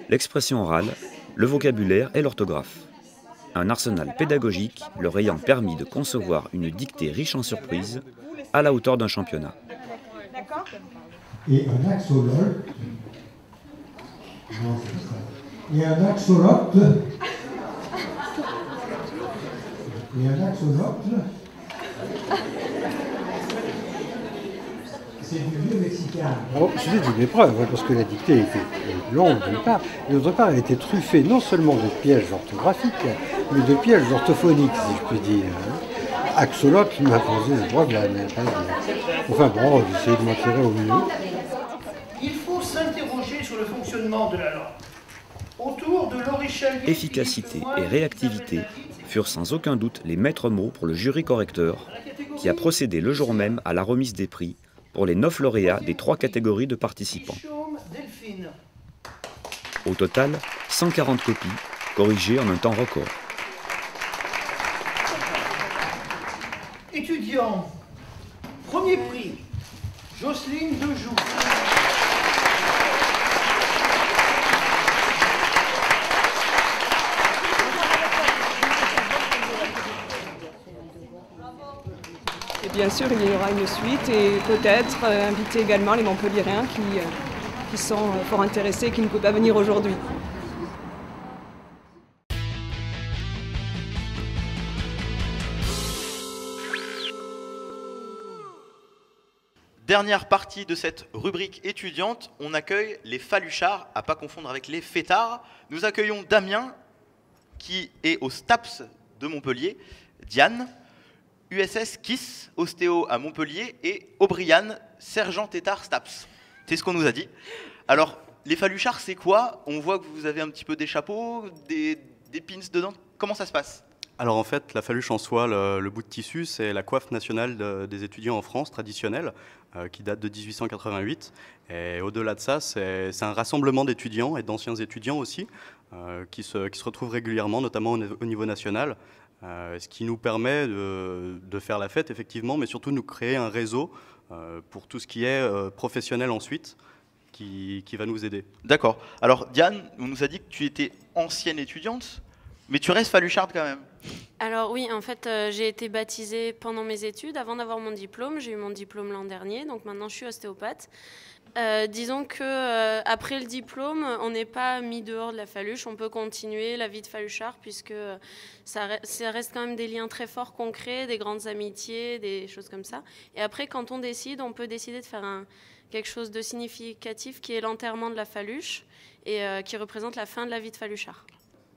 l'expression orale, le vocabulaire et l'orthographe. Un arsenal pédagogique leur ayant permis de concevoir une dictée riche en surprises à la hauteur d'un championnat. Et un axolote. Non, c'est ça. Et un axolote. Et un axolote. C'est du vieux mexicain. C'était une épreuve, parce que la dictée était longue d'une part, et d'autre part, elle était truffée non seulement de pièges orthographiques, mais de pièges orthophoniques, si je puis dire. Axolote m'a posé le droit de la même. Enfin bon, j'ai essayé de m'en tirer au mieux. Il faut s'interroger sur le fonctionnement de la langue. Autour de l'orichel... Efficacité et réactivité furent sans aucun doute les maîtres mots pour le jury correcteur, qui a procédé le jour même à la remise des prix pour les 9 lauréats des 3 catégories de participants. Au total, 140 copies, corrigées en un temps record. Étudiants, premier prix, Jocelyne Dejoux. Et bien sûr, il y aura une suite et peut-être inviter également les Montpelliérains qui sont fort intéressés et qui ne peuvent pas venir aujourd'hui. Dernière partie de cette rubrique étudiante, on accueille les Faluchards, à pas confondre avec les fêtards. Nous accueillons Damien, qui est au STAPS de Montpellier, Diane, USS KISS, ostéo à Montpellier, et O'Brien, sergent tétard STAPS. C'est ce qu'on nous a dit. Alors, les Faluchards, c'est quoi? On voit que vous avez un petit peu des chapeaux, des pins dedans. Comment ça se passe? Alors en fait, la faluche en soi, le bout de tissu, c'est la coiffe nationale des étudiants en France, traditionnelle, qui date de 1888. Et au-delà de ça, c'est un rassemblement d'étudiants et d'anciens étudiants aussi, qui se retrouvent régulièrement, notamment au niveau national, ce qui nous permet de faire la fête, effectivement, mais surtout de nous créer un réseau pour tout ce qui est professionnel ensuite, qui va nous aider. D'accord. Alors Diane, on nous a dit que tu étais ancienne étudiante, mais tu restes falucharde quand même. Alors oui, en fait, j'ai été baptisée pendant mes études, avant d'avoir mon diplôme. J'ai eu mon diplôme l'an dernier, donc maintenant je suis ostéopathe. Disons que après le diplôme, on n'est pas mis dehors de la faluche, on peut continuer la vie de faluchard puisque ça reste quand même des liens très forts qu'on crée, des grandes amitiés, des choses comme ça. Et après, quand on décide, on peut décider de faire quelque chose de significatif qui est l'enterrement de la faluche et qui représente la fin de la vie de faluchard.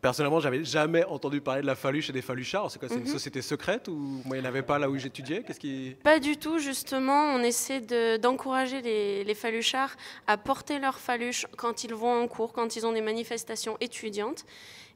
Personnellement, j'avais jamais entendu parler de la faluche et des faluchards. C'est quoi, c'est une société secrète ou moi il n'y en avait pas là où j'étudiais? Pas du tout, justement. On essaie d'encourager les faluchards à porter leur faluche quand ils vont en cours, quand ils ont des manifestations étudiantes.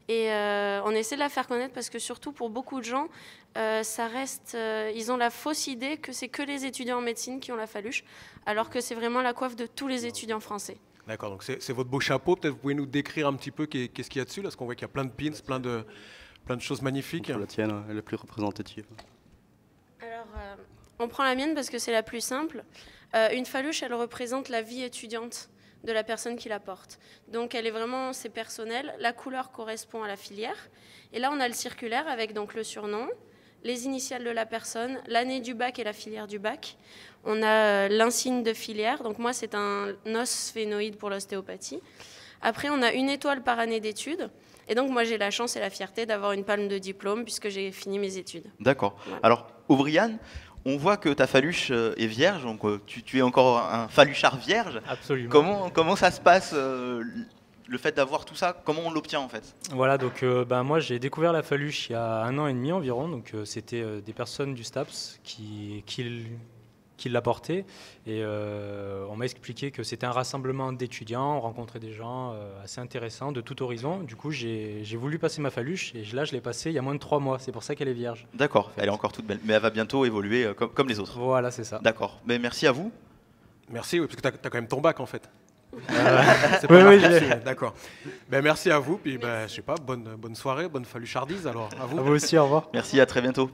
Et on essaie de la faire connaître parce que surtout pour beaucoup de gens, ça reste, ils ont la fausse idée que c'est que les étudiants en médecine qui ont la faluche, alors que c'est vraiment la coiffe de tous les étudiants français. D'accord, donc c'est votre beau chapeau. Peut-être vous pouvez nous décrire un petit peu qu'est-ce qu'il y a dessus, là, parce qu'on voit qu'il y a plein de pins, plein de choses magnifiques. La tienne est la plus représentative. Alors, on prend la mienne parce que c'est la plus simple. Une faluche, elle représente la vie étudiante de la personne qui la porte. Donc, c'est personnel. La couleur correspond à la filière. Et là, on a le circulaire avec donc le surnom, les initiales de la personne, l'année du bac et la filière du bac. On a l'insigne de filière, donc moi c'est un os sphénoïde pour l'ostéopathie. Après on a une étoile par année d'études, et donc moi j'ai la chance et la fierté d'avoir une palme de diplôme puisque j'ai fini mes études. D'accord. Voilà. Alors O'Brien, on voit que ta faluche est vierge, donc tu es encore un faluchard vierge. Absolument. Comment ça se passe le fait d'avoir tout ça, comment on l'obtient en fait? Voilà, donc moi j'ai découvert la faluche il y a 1 an et demi environ, donc c'était des personnes du STAPS qui l'apportaient et on m'a expliqué que c'était un rassemblement d'étudiants, on rencontrait des gens assez intéressants de tout horizon. Du coup j'ai voulu passer ma faluche et là je l'ai passée il y a moins de 3 mois, c'est pour ça qu'elle est vierge. D'accord, elle est encore toute belle, mais elle va bientôt évoluer comme les autres. Voilà, c'est ça. D'accord, mais merci à vous. Merci, oui, parce que tu as quand même ton bac en fait. Oui, d'accord. Ben, merci à vous, puis je sais pas, bonne soirée, bonne faluchardise alors. À vous. À vous aussi, au revoir. Merci, à très bientôt.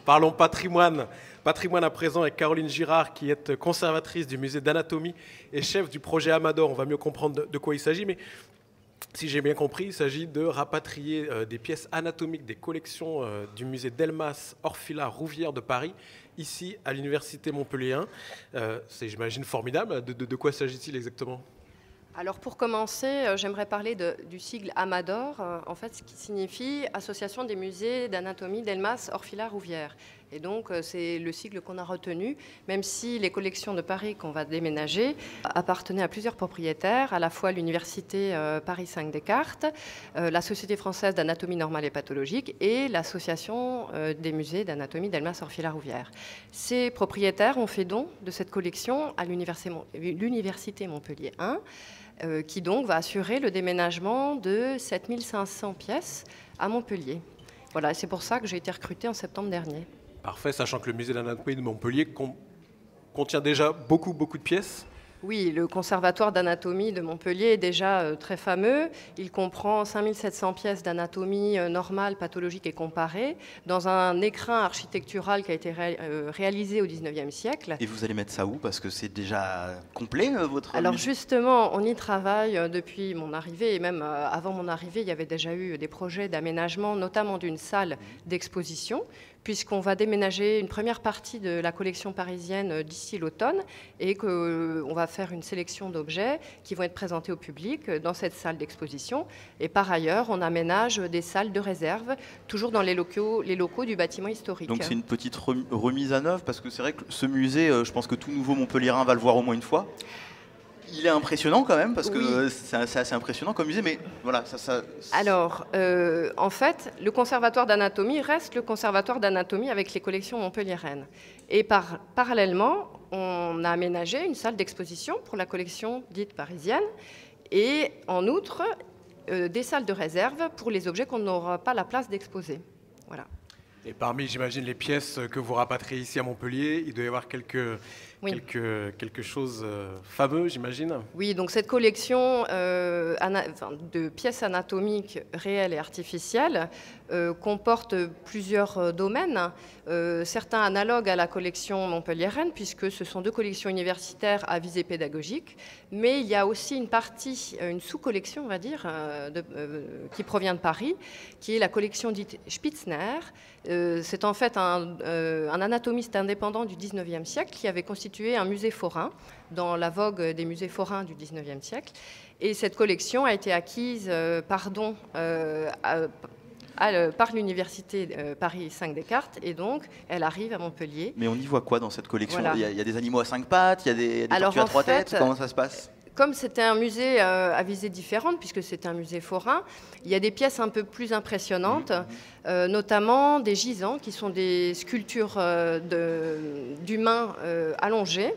Parlons patrimoine. Patrimoine à présent avec Caroline Girard, qui est conservatrice du musée d'anatomie et chef du projet Amador. On va mieux comprendre de quoi il s'agit, mais si j'ai bien compris, il s'agit de rapatrier des pièces anatomiques des collections du musée Delmas Orfila Rouvière de Paris, ici à l'université Montpellier 1. C'est, j'imagine, formidable. De quoi s'agit-il exactement ? Alors pour commencer, j'aimerais parler du sigle Amador, en fait, ce qui signifie Association des musées d'anatomie Delmas Orfila Rouvière. Et donc c'est le sigle qu'on a retenu, même si les collections de Paris qu'on va déménager appartenaient à plusieurs propriétaires, à la fois l'université Paris 5 Descartes, la Société française d'anatomie normale et pathologique et l'association des musées d'anatomie Delmas Orfila Rouvière. Ces propriétaires ont fait don de cette collection à l'université Montpellier 1, qui donc va assurer le déménagement de 7500 pièces à Montpellier. Voilà, c'est pour ça que j'ai été recrutée en septembre dernier. Parfait, sachant que le musée d'anatomie de Montpellier contient déjà beaucoup de pièces. Oui, le conservatoire d'anatomie de Montpellier est déjà très fameux. Il comprend 5700 pièces d'anatomie normale, pathologique et comparée dans un écrin architectural qui a été réalisé au XIXe siècle. Et vous allez mettre ça où? Parce que c'est déjà complet, votre... Alors justement, on y travaille depuis mon arrivée, et même avant mon arrivée, il y avait déjà eu des projets d'aménagement, notamment d'une salle d'exposition, puisqu'on va déménager une première partie de la collection parisienne d'ici l'automne et qu'on va faire une sélection d'objets qui vont être présentés au public dans cette salle d'exposition. Et par ailleurs, on aménage des salles de réserve, toujours dans les locaux du bâtiment historique. Donc c'est une petite remise à neuf, parce que c'est vrai que ce musée, je pense que tout nouveau Montpelliérain va le voir au moins une fois. Il est impressionnant quand même, parce que c'est assez impressionnant comme musée, mais voilà, ça... Alors, en fait, le conservatoire d'anatomie reste le conservatoire d'anatomie avec les collections montpelliéraines. Et parallèlement, on a aménagé une salle d'exposition pour la collection dite parisienne, et en outre, des salles de réserve pour les objets qu'on n'aura pas la place d'exposer. Voilà. Et parmi, j'imagine, les pièces que vous rapatriez ici à Montpellier, il doit y avoir quelque chose fameux, j'imagine. Oui, donc cette collection de pièces anatomiques réelles et artificielles comporte plusieurs domaines, certains analogues à la collection montpelliéraine, puisque ce sont deux collections universitaires à visée pédagogique, mais il y a aussi une partie, une sous-collection, on va dire, qui provient de Paris, qui est la collection dite Spitzner. C'est en fait un anatomiste indépendant du XIXe siècle qui avait constitué un musée forain dans la vogue des musées forains du XIXe siècle. Et cette collection a été acquise par don par l'université Paris 5 Descartes, et donc elle arrive à Montpellier. Mais on y voit quoi dans cette collection? Voilà. Il y a des animaux à 5 pattes, il y a des tortues à 3 têtes, comment ça se passe? Comme c'était un musée à visée différente, puisque c'était un musée forain, il y a des pièces un peu plus impressionnantes, notamment des gisants, qui sont des sculptures d'humains allongés,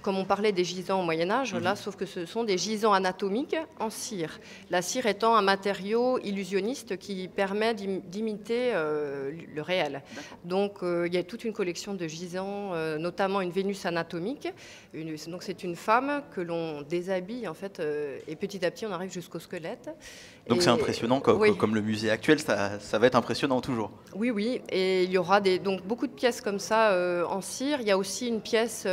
comme on parlait des gisants au Moyen-Âge, là, sauf que ce sont des gisants anatomiques en cire. La cire étant un matériau illusionniste qui permet d'imiter le réel. Donc il y a toute une collection de gisants, notamment une Vénus anatomique. Donc c'est une femme que l'on déshabille, en fait, et petit à petit on arrive jusqu'au squelette. Donc c'est impressionnant, comme le musée actuel, ça va être impressionnant toujours. Oui, oui, et il y aura donc beaucoup de pièces comme ça en cire. Il y a aussi une pièce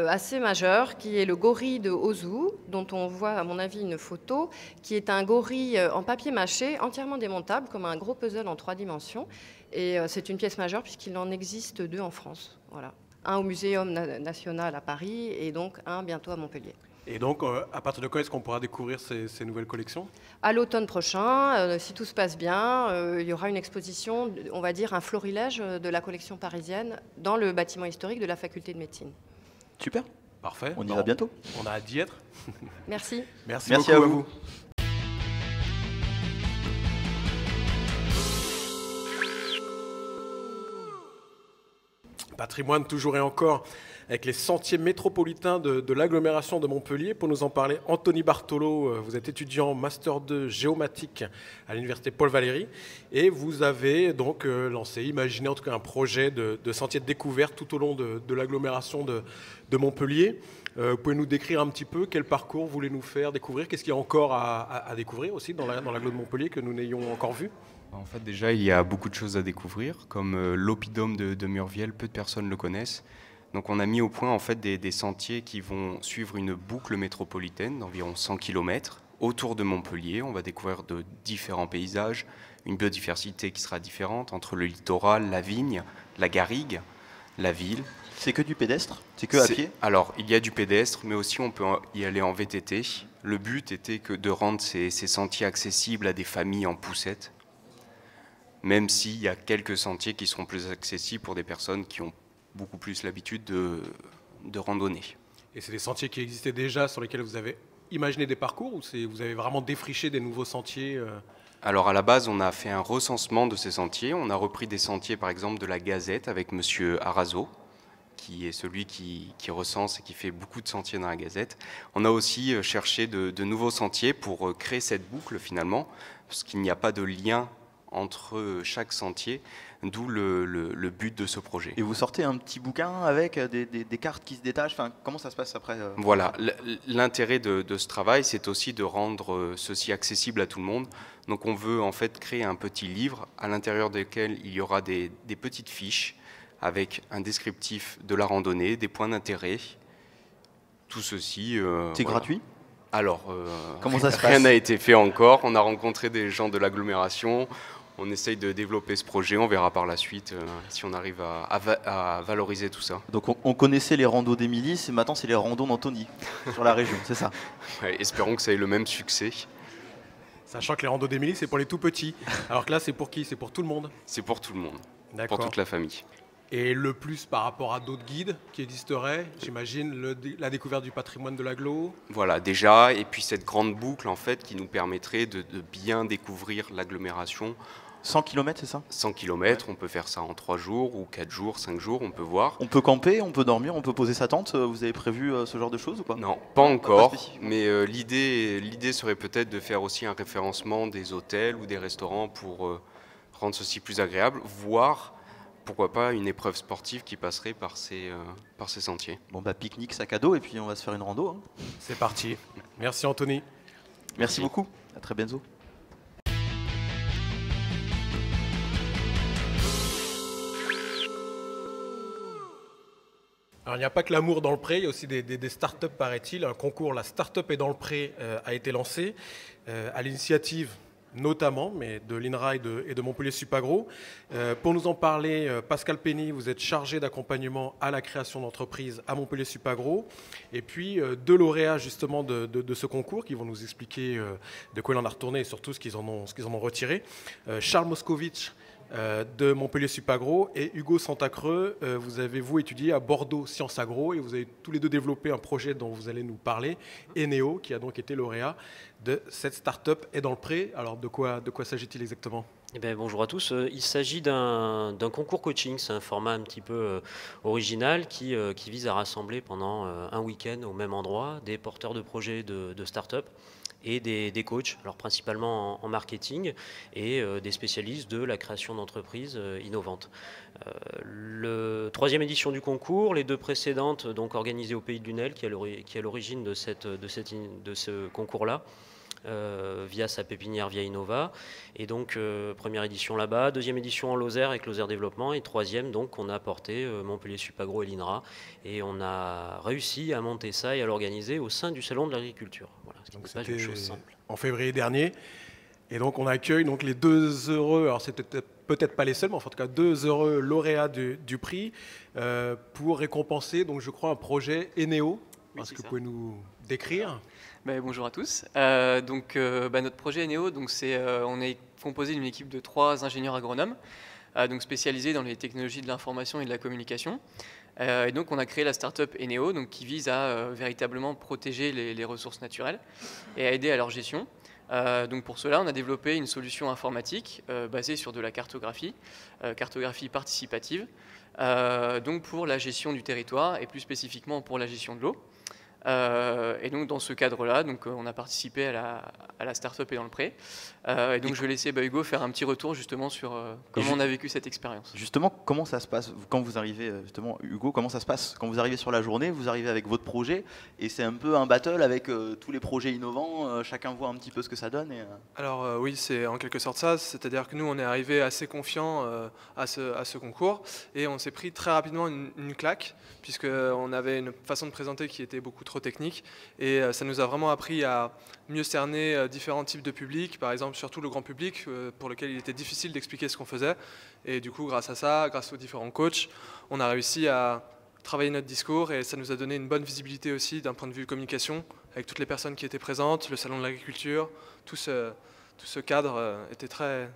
assez majeur, qui est le gorille de Ozu, dont on voit à mon avis une photo, qui est un gorille en papier mâché, entièrement démontable, comme un gros puzzle en 3 dimensions. Et c'est une pièce majeure puisqu'il en existe 2 en France. Voilà. Un au Muséum national à Paris et donc un bientôt à Montpellier. Et donc, à partir de quand est-ce qu'on pourra découvrir ces nouvelles collections? À l'automne prochain, si tout se passe bien, il y aura une exposition, on va dire un florilège de la collection parisienne dans le bâtiment historique de la faculté de médecine. Super. Parfait. On ira bientôt. On a hâte d'y être. Merci. Merci beaucoup à vous. Patrimoine toujours et encore avec les sentiers métropolitains de l'agglomération de Montpellier. Pour nous en parler, Anthony Bartolo, vous êtes étudiant Master 2 géomatique à l'université Paul Valéry et vous avez donc imaginé en tout cas un projet de sentier de découverte tout au long de l'agglomération de Montpellier. Vous pouvez nous décrire un petit peu quel parcours vous voulez nous faire découvrir? Qu'est-ce qu'il y a encore à découvrir aussi dans l'agglo de Montpellier que nous n'ayons encore vu? En fait, déjà, il y a beaucoup de choses à découvrir, comme l'oppidum de Murviel, peu de personnes le connaissent. Donc on a mis au point en fait des sentiers qui vont suivre une boucle métropolitaine d'environ 100 km autour de Montpellier. On va découvrir de différents paysages, une biodiversité qui sera différente entre le littoral, la vigne, la garrigue, la ville. C'est que du pédestre? C'est que à pied? Alors, il y a du pédestre, mais aussi on peut y aller en VTT. Le but était de rendre ces sentiers accessibles à des familles en poussette, même s'il y a quelques sentiers qui seront plus accessibles pour des personnes qui ont beaucoup plus l'habitude de randonner. Et c'est des sentiers qui existaient déjà, sur lesquels vous avez imaginé des parcours, ou vous avez vraiment défriché des nouveaux sentiers Alors à la base, on a fait un recensement de ces sentiers. On a repris des sentiers, par exemple, de la Gazette avec Monsieur Arazo, qui est celui qui recense et qui fait beaucoup de sentiers dans la Gazette. On a aussi cherché de nouveaux sentiers pour créer cette boucle finalement, parce qu'il n'y a pas de lien entre chaque sentier. d'où le but de ce projet. Et vous sortez un petit bouquin avec des cartes qui se détachent, enfin, comment ça se passe après Voilà, l'intérêt de ce travail, c'est aussi de rendre ceci accessible à tout le monde. Donc on veut en fait créer un petit livre à l'intérieur duquel il y aura des petites fiches avec un descriptif de la randonnée, des points d'intérêt, tout ceci. C'est gratuit ? Alors, comment ça se passe ? Rien n'a été fait encore. On a rencontré des gens de l'agglomération. On essaye de développer ce projet. On verra par la suite si on arrive à valoriser tout ça. Donc on connaissait les randos d'Émilie, maintenant c'est les randos d'Anthony sur la région, c'est ça ? Ouais, espérons que ça ait le même succès. Sachant que les randos d'Émilie, c'est pour les tout petits. Alors que là, c'est pour qui ? C'est pour tout le monde ? C'est pour tout le monde, D'accord. pour toute la famille. Et le plus par rapport à d'autres guides qui existeraient, j'imagine, la découverte du patrimoine de l'agglo. Voilà, déjà, et puis cette grande boucle en fait qui nous permettrait de bien découvrir l'agglomération. 100 km, c'est ça ? 100 km, ouais. On peut faire ça en 3 jours ou 4 jours, 5 jours, on peut voir. On peut camper, on peut dormir, on peut poser sa tente. Vous avez prévu ce genre de choses ou pas ? Non, pas encore, mais l'idée serait peut-être de faire aussi un référencement des hôtels ou des restaurants pour rendre ceci plus agréable, voire pourquoi pas une épreuve sportive qui passerait par ces sentiers. Bon bah pique-nique, sac à dos et puis on va se faire une rando. Hein. C'est parti. Merci Anthony. Merci beaucoup. À très bientôt. Alors il n'y a pas que l'amour dans le pré, il y a aussi des startups paraît-il. Un concours, la Startup est dans le pré, a été lancé à l'initiative notamment, mais de l'INRA et de Montpellier Supagro. Pour nous en parler, Pascal Penny, vous êtes chargé d'accompagnement à la création d'entreprises à Montpellier Supagro. Et puis deux lauréats justement de ce concours qui vont nous expliquer de quoi il en a retourné et surtout ce qu'ils en ont retiré. Charles Moscovitch de Montpellier Supagro et Hugo Santacreux, vous avez étudié à Bordeaux Sciences Agro et vous avez tous les deux développé un projet dont vous allez nous parler, Eneo, qui a donc été lauréat de cette start-up est dans le pré. Alors de quoi s'agit-il exactement ? Eh bien, bonjour à tous. Il s'agit d'un concours coaching. C'est un format un petit peu original qui vise à rassembler pendant un week-end au même endroit des porteurs de projets de start-up et des coachs, alors principalement en marketing, et des spécialistes de la création d'entreprises innovantes. La 3e édition du concours, les 2 précédentes donc organisées au Pays de Lunel, qui est à l'origine de ce concours-là, via sa pépinière Via Innova, et donc première édition là-bas, 2e édition en Lozère avec Lozère Développement, et 3e donc on a apporté Montpellier Supagro et l'INRA, et on a réussi à monter ça et à l'organiser au sein du Salon de l'Agriculture. Voilà, ce qui n'est pas une chose simple. En février dernier, et donc on accueille donc les 2 heureux, alors c'est peut-être pas les seuls, mais en tout cas 2 heureux lauréats du prix pour récompenser, donc je crois, un projet Eneo. Oui, Est-ce que vous pouvez nous décrire ? Bonjour à tous. Notre projet Eneo, on est composé d'une équipe de 3 ingénieurs agronomes, spécialisés dans les technologies de l'information et de la communication. Et donc on a créé la start-up Eneo, qui vise à véritablement protéger les ressources naturelles et à aider à leur gestion. Pour cela, on a développé une solution informatique basée sur de la cartographie participative, pour la gestion du territoire et plus spécifiquement pour la gestion de l'eau. Et donc dans ce cadre-là, on a participé à la start-up et dans le pré. Je vais laisser Hugo faire un petit retour justement sur comment on a vécu cette expérience. Justement, comment ça se passe quand vous arrivez, Hugo, comment ça se passe quand vous arrivez sur la journée, vous arrivez avec votre projet et c'est un peu un battle avec tous les projets innovants, chacun voit un petit peu ce que ça donne. Alors oui, c'est en quelque sorte ça, c'est-à-dire que nous on est arrivé assez confiants à ce concours et on s'est pris très rapidement une claque puisqu'on avait une façon de présenter qui était beaucoup trop technique et ça nous a vraiment appris à mieux cerner différents types de publics, par exemple surtout le grand public pour lequel il était difficile d'expliquer ce qu'on faisait et du coup grâce à ça, grâce aux différents coachs, on a réussi à travailler notre discours et ça nous a donné une bonne visibilité aussi d'un point de vue communication avec toutes les personnes qui étaient présentes, le salon de l'agriculture, tout ce cadre était très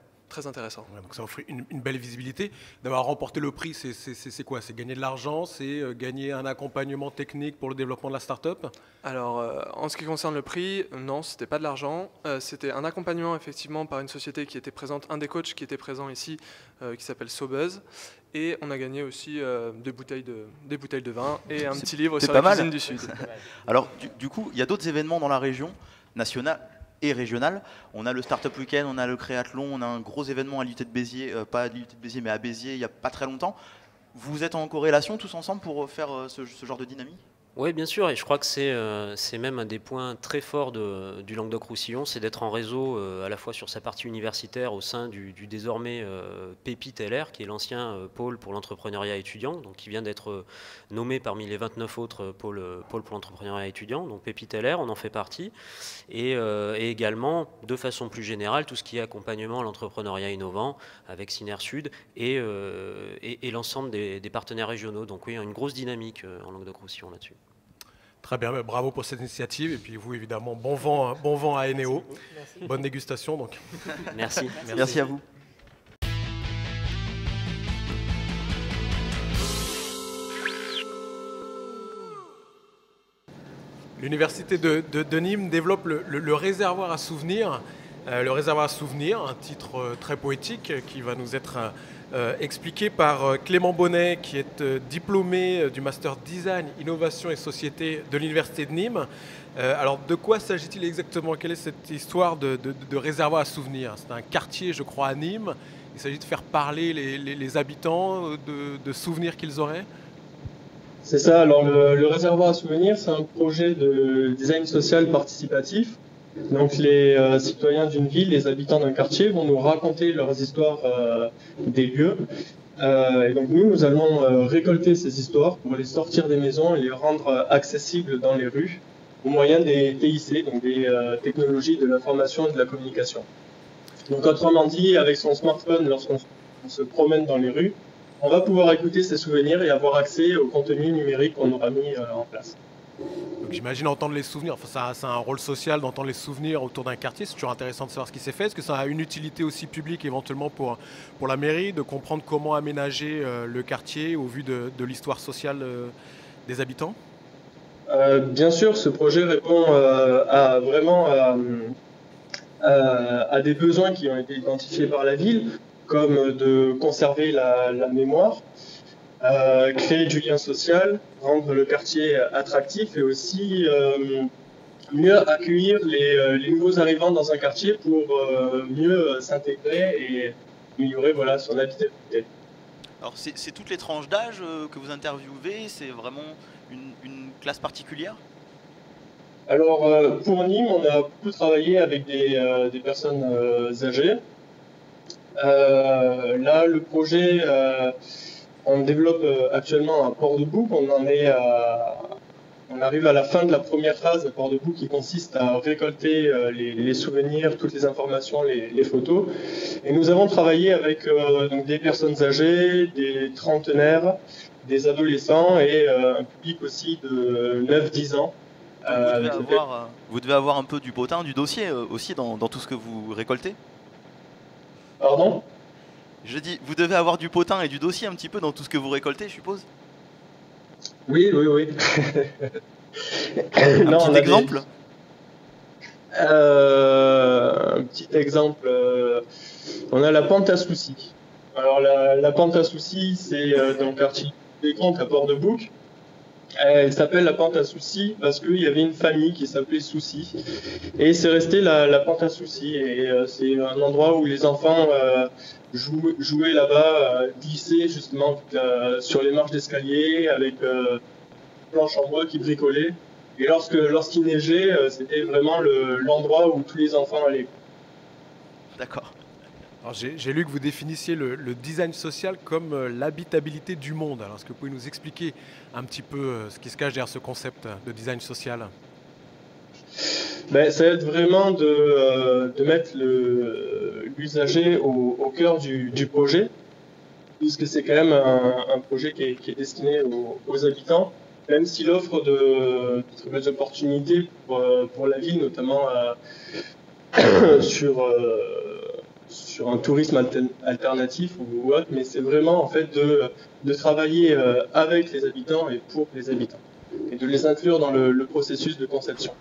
intéressant. Ouais, donc ça offre une belle visibilité. D'avoir remporté le prix, c'est quoi ? C'est gagner de l'argent, c'est gagner un accompagnement technique pour le développement de la start-up ? Alors, en ce qui concerne le prix, non, c'était pas de l'argent. C'était un accompagnement effectivement par une société qui était présente, un des coachs qui était présent ici, qui s'appelle SoBuzz. Et on a gagné aussi des bouteilles de vin et un petit livre sur la cuisine du Sud. Alors, du coup, il y a d'autres événements dans la région nationale et régionales. On a le Startup Weekend, on a le Créathlon, on a un gros événement à l'UT de Béziers, pas à l'UT de Béziers, mais à Béziers, il n'y a pas très longtemps. Vous êtes en corrélation tous ensemble pour faire ce genre de dynamique ? Oui, bien sûr, et je crois que c'est même un des points très forts du Languedoc-Roussillon, c'est d'être en réseau à la fois sur sa partie universitaire au sein du désormais Pépite LR, qui est l'ancien pôle pour l'entrepreneuriat étudiant, donc qui vient d'être nommé parmi les 29 autres pôles pour l'entrepreneuriat étudiant, donc Pépite LR, on en fait partie, et également, de façon plus générale, tout ce qui est accompagnement à l'entrepreneuriat innovant avec Synersud et l'ensemble des partenaires régionaux. Donc oui, une grosse dynamique en Languedoc-Roussillon là-dessus. Très bien, bravo pour cette initiative. Et puis vous, évidemment, bon vent à Eneo. Bonne dégustation. Donc. Merci. Merci à vous. L'Université de Nîmes développe le réservoir à souvenirs. Le réservoir à souvenirs, un titre très poétique qui va nous être expliqué par Clément Bonnet, qui est diplômé du Master Design, Innovation et Société de l'Université de Nîmes. Alors, de quoi s'agit-il exactement? Quelle est cette histoire de réservoir à souvenirs? C'est un quartier, je crois, à Nîmes. Il s'agit de faire parler les habitants de souvenirs qu'ils auraient? C'est ça. Alors, le réservoir à souvenirs, c'est un projet de design social participatif. Donc les citoyens d'une ville, les habitants d'un quartier vont nous raconter leurs histoires des lieux. Et donc nous allons récolter ces histoires pour les sortir des maisons et les rendre accessibles dans les rues au moyen des TIC, donc des technologies de l'information et de la communication. Donc autrement dit, avec son smartphone, lorsqu'on se promène dans les rues, on va pouvoir écouter ses souvenirs et avoir accès au contenu numérique qu'on aura mis en place. Donc j'imagine entendre les souvenirs, enfin, ça a un rôle social d'entendre les souvenirs autour d'un quartier, c'est toujours intéressant de savoir ce qui s'est fait. Est-ce que ça a une utilité aussi publique éventuellement pour la mairie, de comprendre comment aménager le quartier au vu de l'histoire sociale des habitants? Bien sûr, ce projet répond à des besoins qui ont été identifiés par la ville, comme de conserver la mémoire, créer du lien social, rendre le quartier attractif et aussi mieux accueillir les nouveaux arrivants dans un quartier pour mieux s'intégrer et améliorer son habitabilité. Alors c'est toutes les tranches d'âge que vous interviewez, c'est vraiment une classe particulière? Alors pour Nîmes, on a beaucoup travaillé avec des personnes âgées. Là, le projet... on développe actuellement un Port-de-Bouc. On arrive à la fin de la première phase de Port-de-Bouc qui consiste à récolter les souvenirs, toutes les informations, les photos. Et nous avons travaillé avec donc des personnes âgées, des trentenaires, des adolescents et un public aussi de 9-10 ans. Vous devez avoir un peu du potin, du dossier aussi dans tout ce que vous récoltez? Pardon? Je dis, vous devez avoir du potin et du dossier un petit peu dans tout ce que vous récoltez, je suppose? Oui. Un petit exemple? Un petit exemple. On a la pente à soucis. Alors la pente à soucis, c'est dans le quartier des Comptes à Port-de-Bouc. Elle s'appelle la pente à soucis parce qu'il y avait une famille qui s'appelait Soucis. Et c'est resté la pente à soucis. Et c'est un endroit où les enfants jouaient là-bas, glissaient justement sur les marches d'escalier avec planches en bois qui bricolaient. Et lorsqu'il neigeait, c'était vraiment l'endroit où tous les enfants allaient. D'accord. Alors j'ai lu que vous définissiez le design social comme l'habitabilité du monde. Alors est-ce que vous pouvez nous expliquer un petit peu ce qui se cache derrière ce concept de design social? Ça va être vraiment de mettre l'usager au cœur du projet, puisque c'est quand même un projet qui est destiné aux habitants, même s'il offre de très belles opportunités pour la ville, notamment sur un tourisme alternatif ou autre, mais c'est vraiment en fait de travailler avec les habitants et pour les habitants, et de les inclure dans le processus de conception.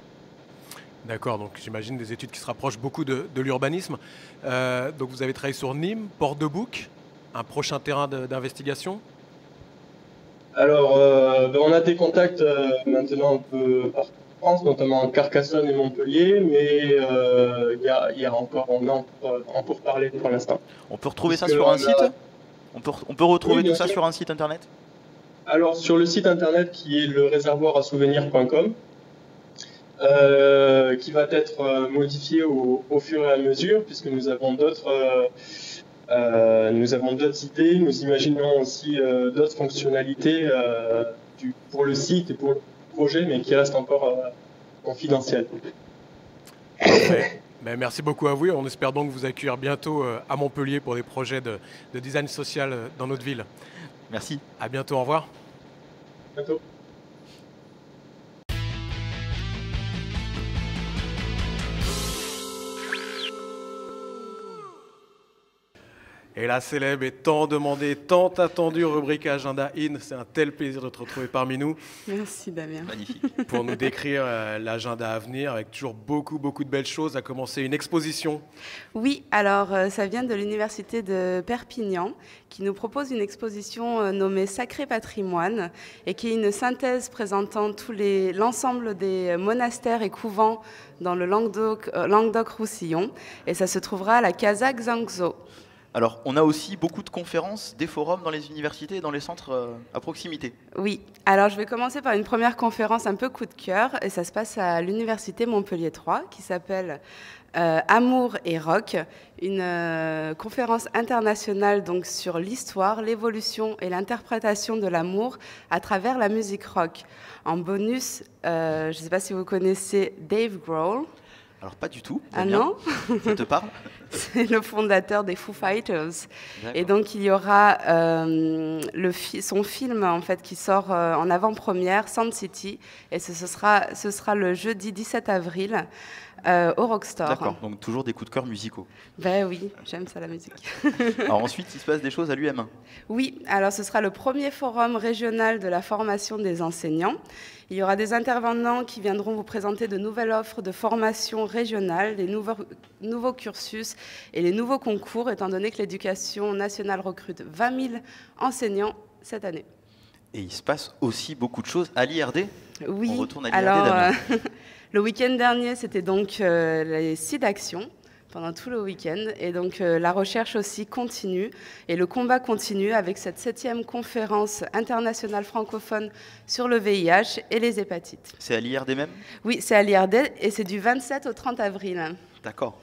D'accord, donc j'imagine des études qui se rapprochent beaucoup de l'urbanisme. Donc vous avez travaillé sur Nîmes, Port-de-Bouc, un prochain terrain d'investigation? Alors, on a des contacts maintenant un peu France, notamment Carcassonne et Montpellier, mais on peut reparler pour l'instant. On peut retrouver ça sur un site? On peut retrouver tout ça sur un site internet? Alors, sur le site internet qui est le réservoirasouvenirs.com, qui va être modifié au fur et à mesure, puisque nous avons d'autres idées, nous imaginons aussi d'autres fonctionnalités pour le site et pour le projet, mais qui restent encore confidentielles. Parfait. Ben, merci beaucoup à vous. On espère donc vous accueillir bientôt à Montpellier pour des projets de design social dans notre ville. Merci. À bientôt, au revoir. À bientôt. Et la célèbre et tant demandée, tant attendue rubrique Agenda In, c'est un tel plaisir de te retrouver parmi nous. Merci Damien. Magnifique. Pour nous décrire l'agenda à venir avec toujours beaucoup de belles choses, à commencer une exposition. Oui, alors ça vient de l'université de Perpignan qui nous propose une exposition nommée Sacré Patrimoine et qui est une synthèse présentant l'ensemble des monastères et couvents dans le Languedoc-Roussillon et ça se trouvera à la Casa Xangzo. Alors, on a aussi beaucoup de conférences, des forums dans les universités et dans les centres à proximité. Oui, alors je vais commencer par une première conférence un peu coup de cœur, et ça se passe à l'université Montpellier 3, qui s'appelle Amour et Rock, une conférence internationale donc, sur l'histoire, l'évolution et l'interprétation de l'amour à travers la musique rock. En bonus, je ne sais pas si vous connaissez Dave Grohl. Alors pas du tout. Ah non? Ça te parle? C'est le fondateur des Foo Fighters. Et donc il y aura son film en fait qui sort en avant-première, Sound City, et ce sera le jeudi 17 avril au Rockstore. D'accord, donc toujours des coups de cœur musicaux. Ben oui, j'aime ça la musique. Alors ensuite, il se passe des choses à l'UM1. Oui, alors ce sera le premier forum régional de la formation des enseignants. Il y aura des intervenants qui viendront vous présenter de nouvelles offres de formation régionale, des nouveaux cursus et les nouveaux concours, étant donné que l'éducation nationale recrute 20 000 enseignants cette année. Et il se passe aussi beaucoup de choses à l'IRD. Oui, on retourne à l'IRD, Damien. Le week-end dernier, c'était donc les sites d'action pendant tout le week-end. Et donc la recherche aussi continue et le combat continue avec cette 7e conférence internationale francophone sur le VIH et les hépatites. C'est à l'IRD même? Oui, c'est à l'IRD et c'est du 27 au 30 avril. D'accord.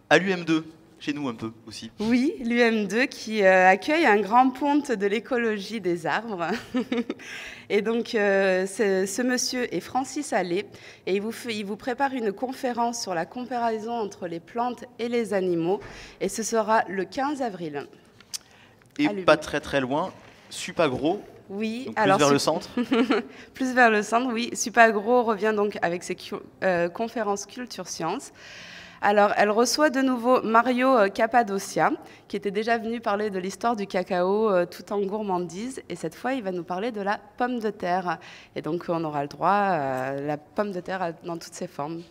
À l'UM2, chez nous un peu aussi. Oui, l'UM2 qui accueille un grand ponte de l'écologie des arbres. Et donc, ce monsieur est Francis Allais et il vous prépare une conférence sur la comparaison entre les plantes et les animaux. Et ce sera le 15 avril. Et pas très loin, Supagro. Oui, donc plus vers le centre. Plus vers le centre, oui. Supagro revient donc avec ses conférences Culture Sciences. Alors, elle reçoit de nouveau Mario Cappadocia, qui était déjà venu parler de l'histoire du cacao tout en gourmandise. Et cette fois, il va nous parler de la pomme de terre. Et donc, on aura le droit à la pomme de terre dans toutes ses formes.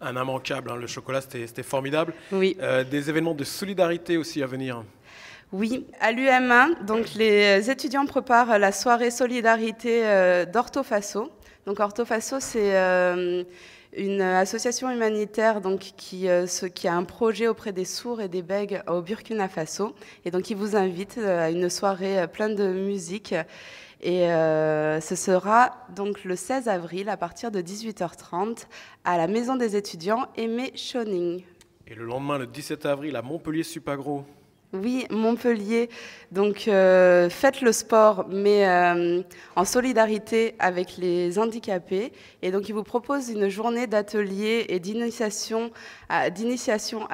Un immanquable, hein, le chocolat, c'était formidable. Oui. Des événements de solidarité aussi à venir. Oui, à l'UM1, donc les étudiants préparent la soirée solidarité d'Orthofaso. Donc, Orthofaso, c'est une association humanitaire donc, qui a un projet auprès des sourds et des bègues au Burkina Faso. Et donc, il vous invite à une soirée pleine de musique. Et ce sera donc le 16 avril à partir de 18h30 à la Maison des étudiants Aimé Schoning. Et le lendemain, le 17 avril, à Montpellier Supagro. Oui, Montpellier. Donc, faites le sport, mais en solidarité avec les handicapés. Et donc, il vous propose une journée d'ateliers et d'initiation à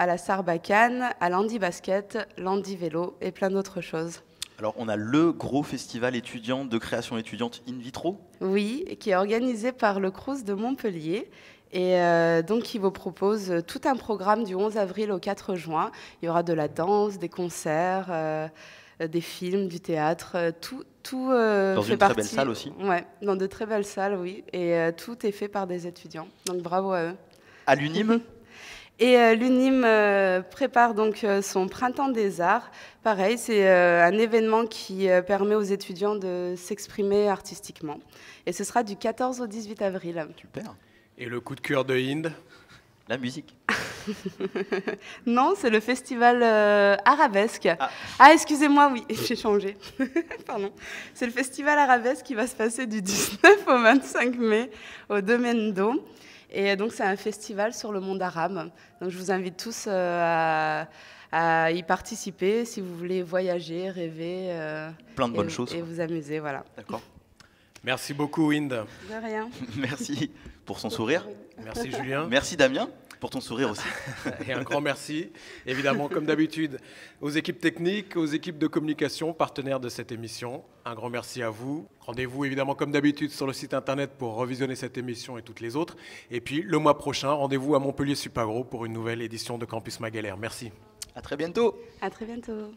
la Sarbacane, à l'handi-basket, l'handi-vélo et plein d'autres choses. Alors, on a le gros festival étudiant de création étudiante in vitro. Oui, qui est organisé par le Crous de Montpellier. Et donc, il vous propose tout un programme du 11 avril au 4 juin. Il y aura de la danse, des concerts, des films, du théâtre, tout dans fait une partie. très belle salle aussi. Ouais, dans de très belles salles, oui. Et tout est fait par des étudiants. Donc, bravo à eux. À l'UNIM. Et l'UNIM prépare donc son Printemps des Arts. Pareil, c'est un événement qui permet aux étudiants de s'exprimer artistiquement. Et ce sera du 14 au 18 avril. Super. Et le coup de cœur de Inde? La musique. Non, c'est le festival Arabesque. Excusez-moi, oui, j'ai changé. Pardon. C'est le festival Arabesque qui va se passer du 19 au 25 mai au Domaine d'Eau. Et donc, c'est un festival sur le monde arabe. Donc, je vous invite tous à y participer si vous voulez voyager, rêver. Plein de bonnes choses. Et vous amuser, voilà. D'accord. Merci beaucoup, Inde. De rien. Merci pour son sourire. Merci, Julien. Merci, Damien, pour ton sourire aussi. Et un grand merci, évidemment, comme d'habitude, aux équipes techniques, aux équipes de communication, partenaires de cette émission. Un grand merci à vous. Rendez-vous, évidemment, comme d'habitude, sur le site internet pour revisionner cette émission et toutes les autres. Et puis, le mois prochain, rendez-vous à Montpellier Supagro pour une nouvelle édition de Campus Magalère. Merci. À très bientôt. À très bientôt.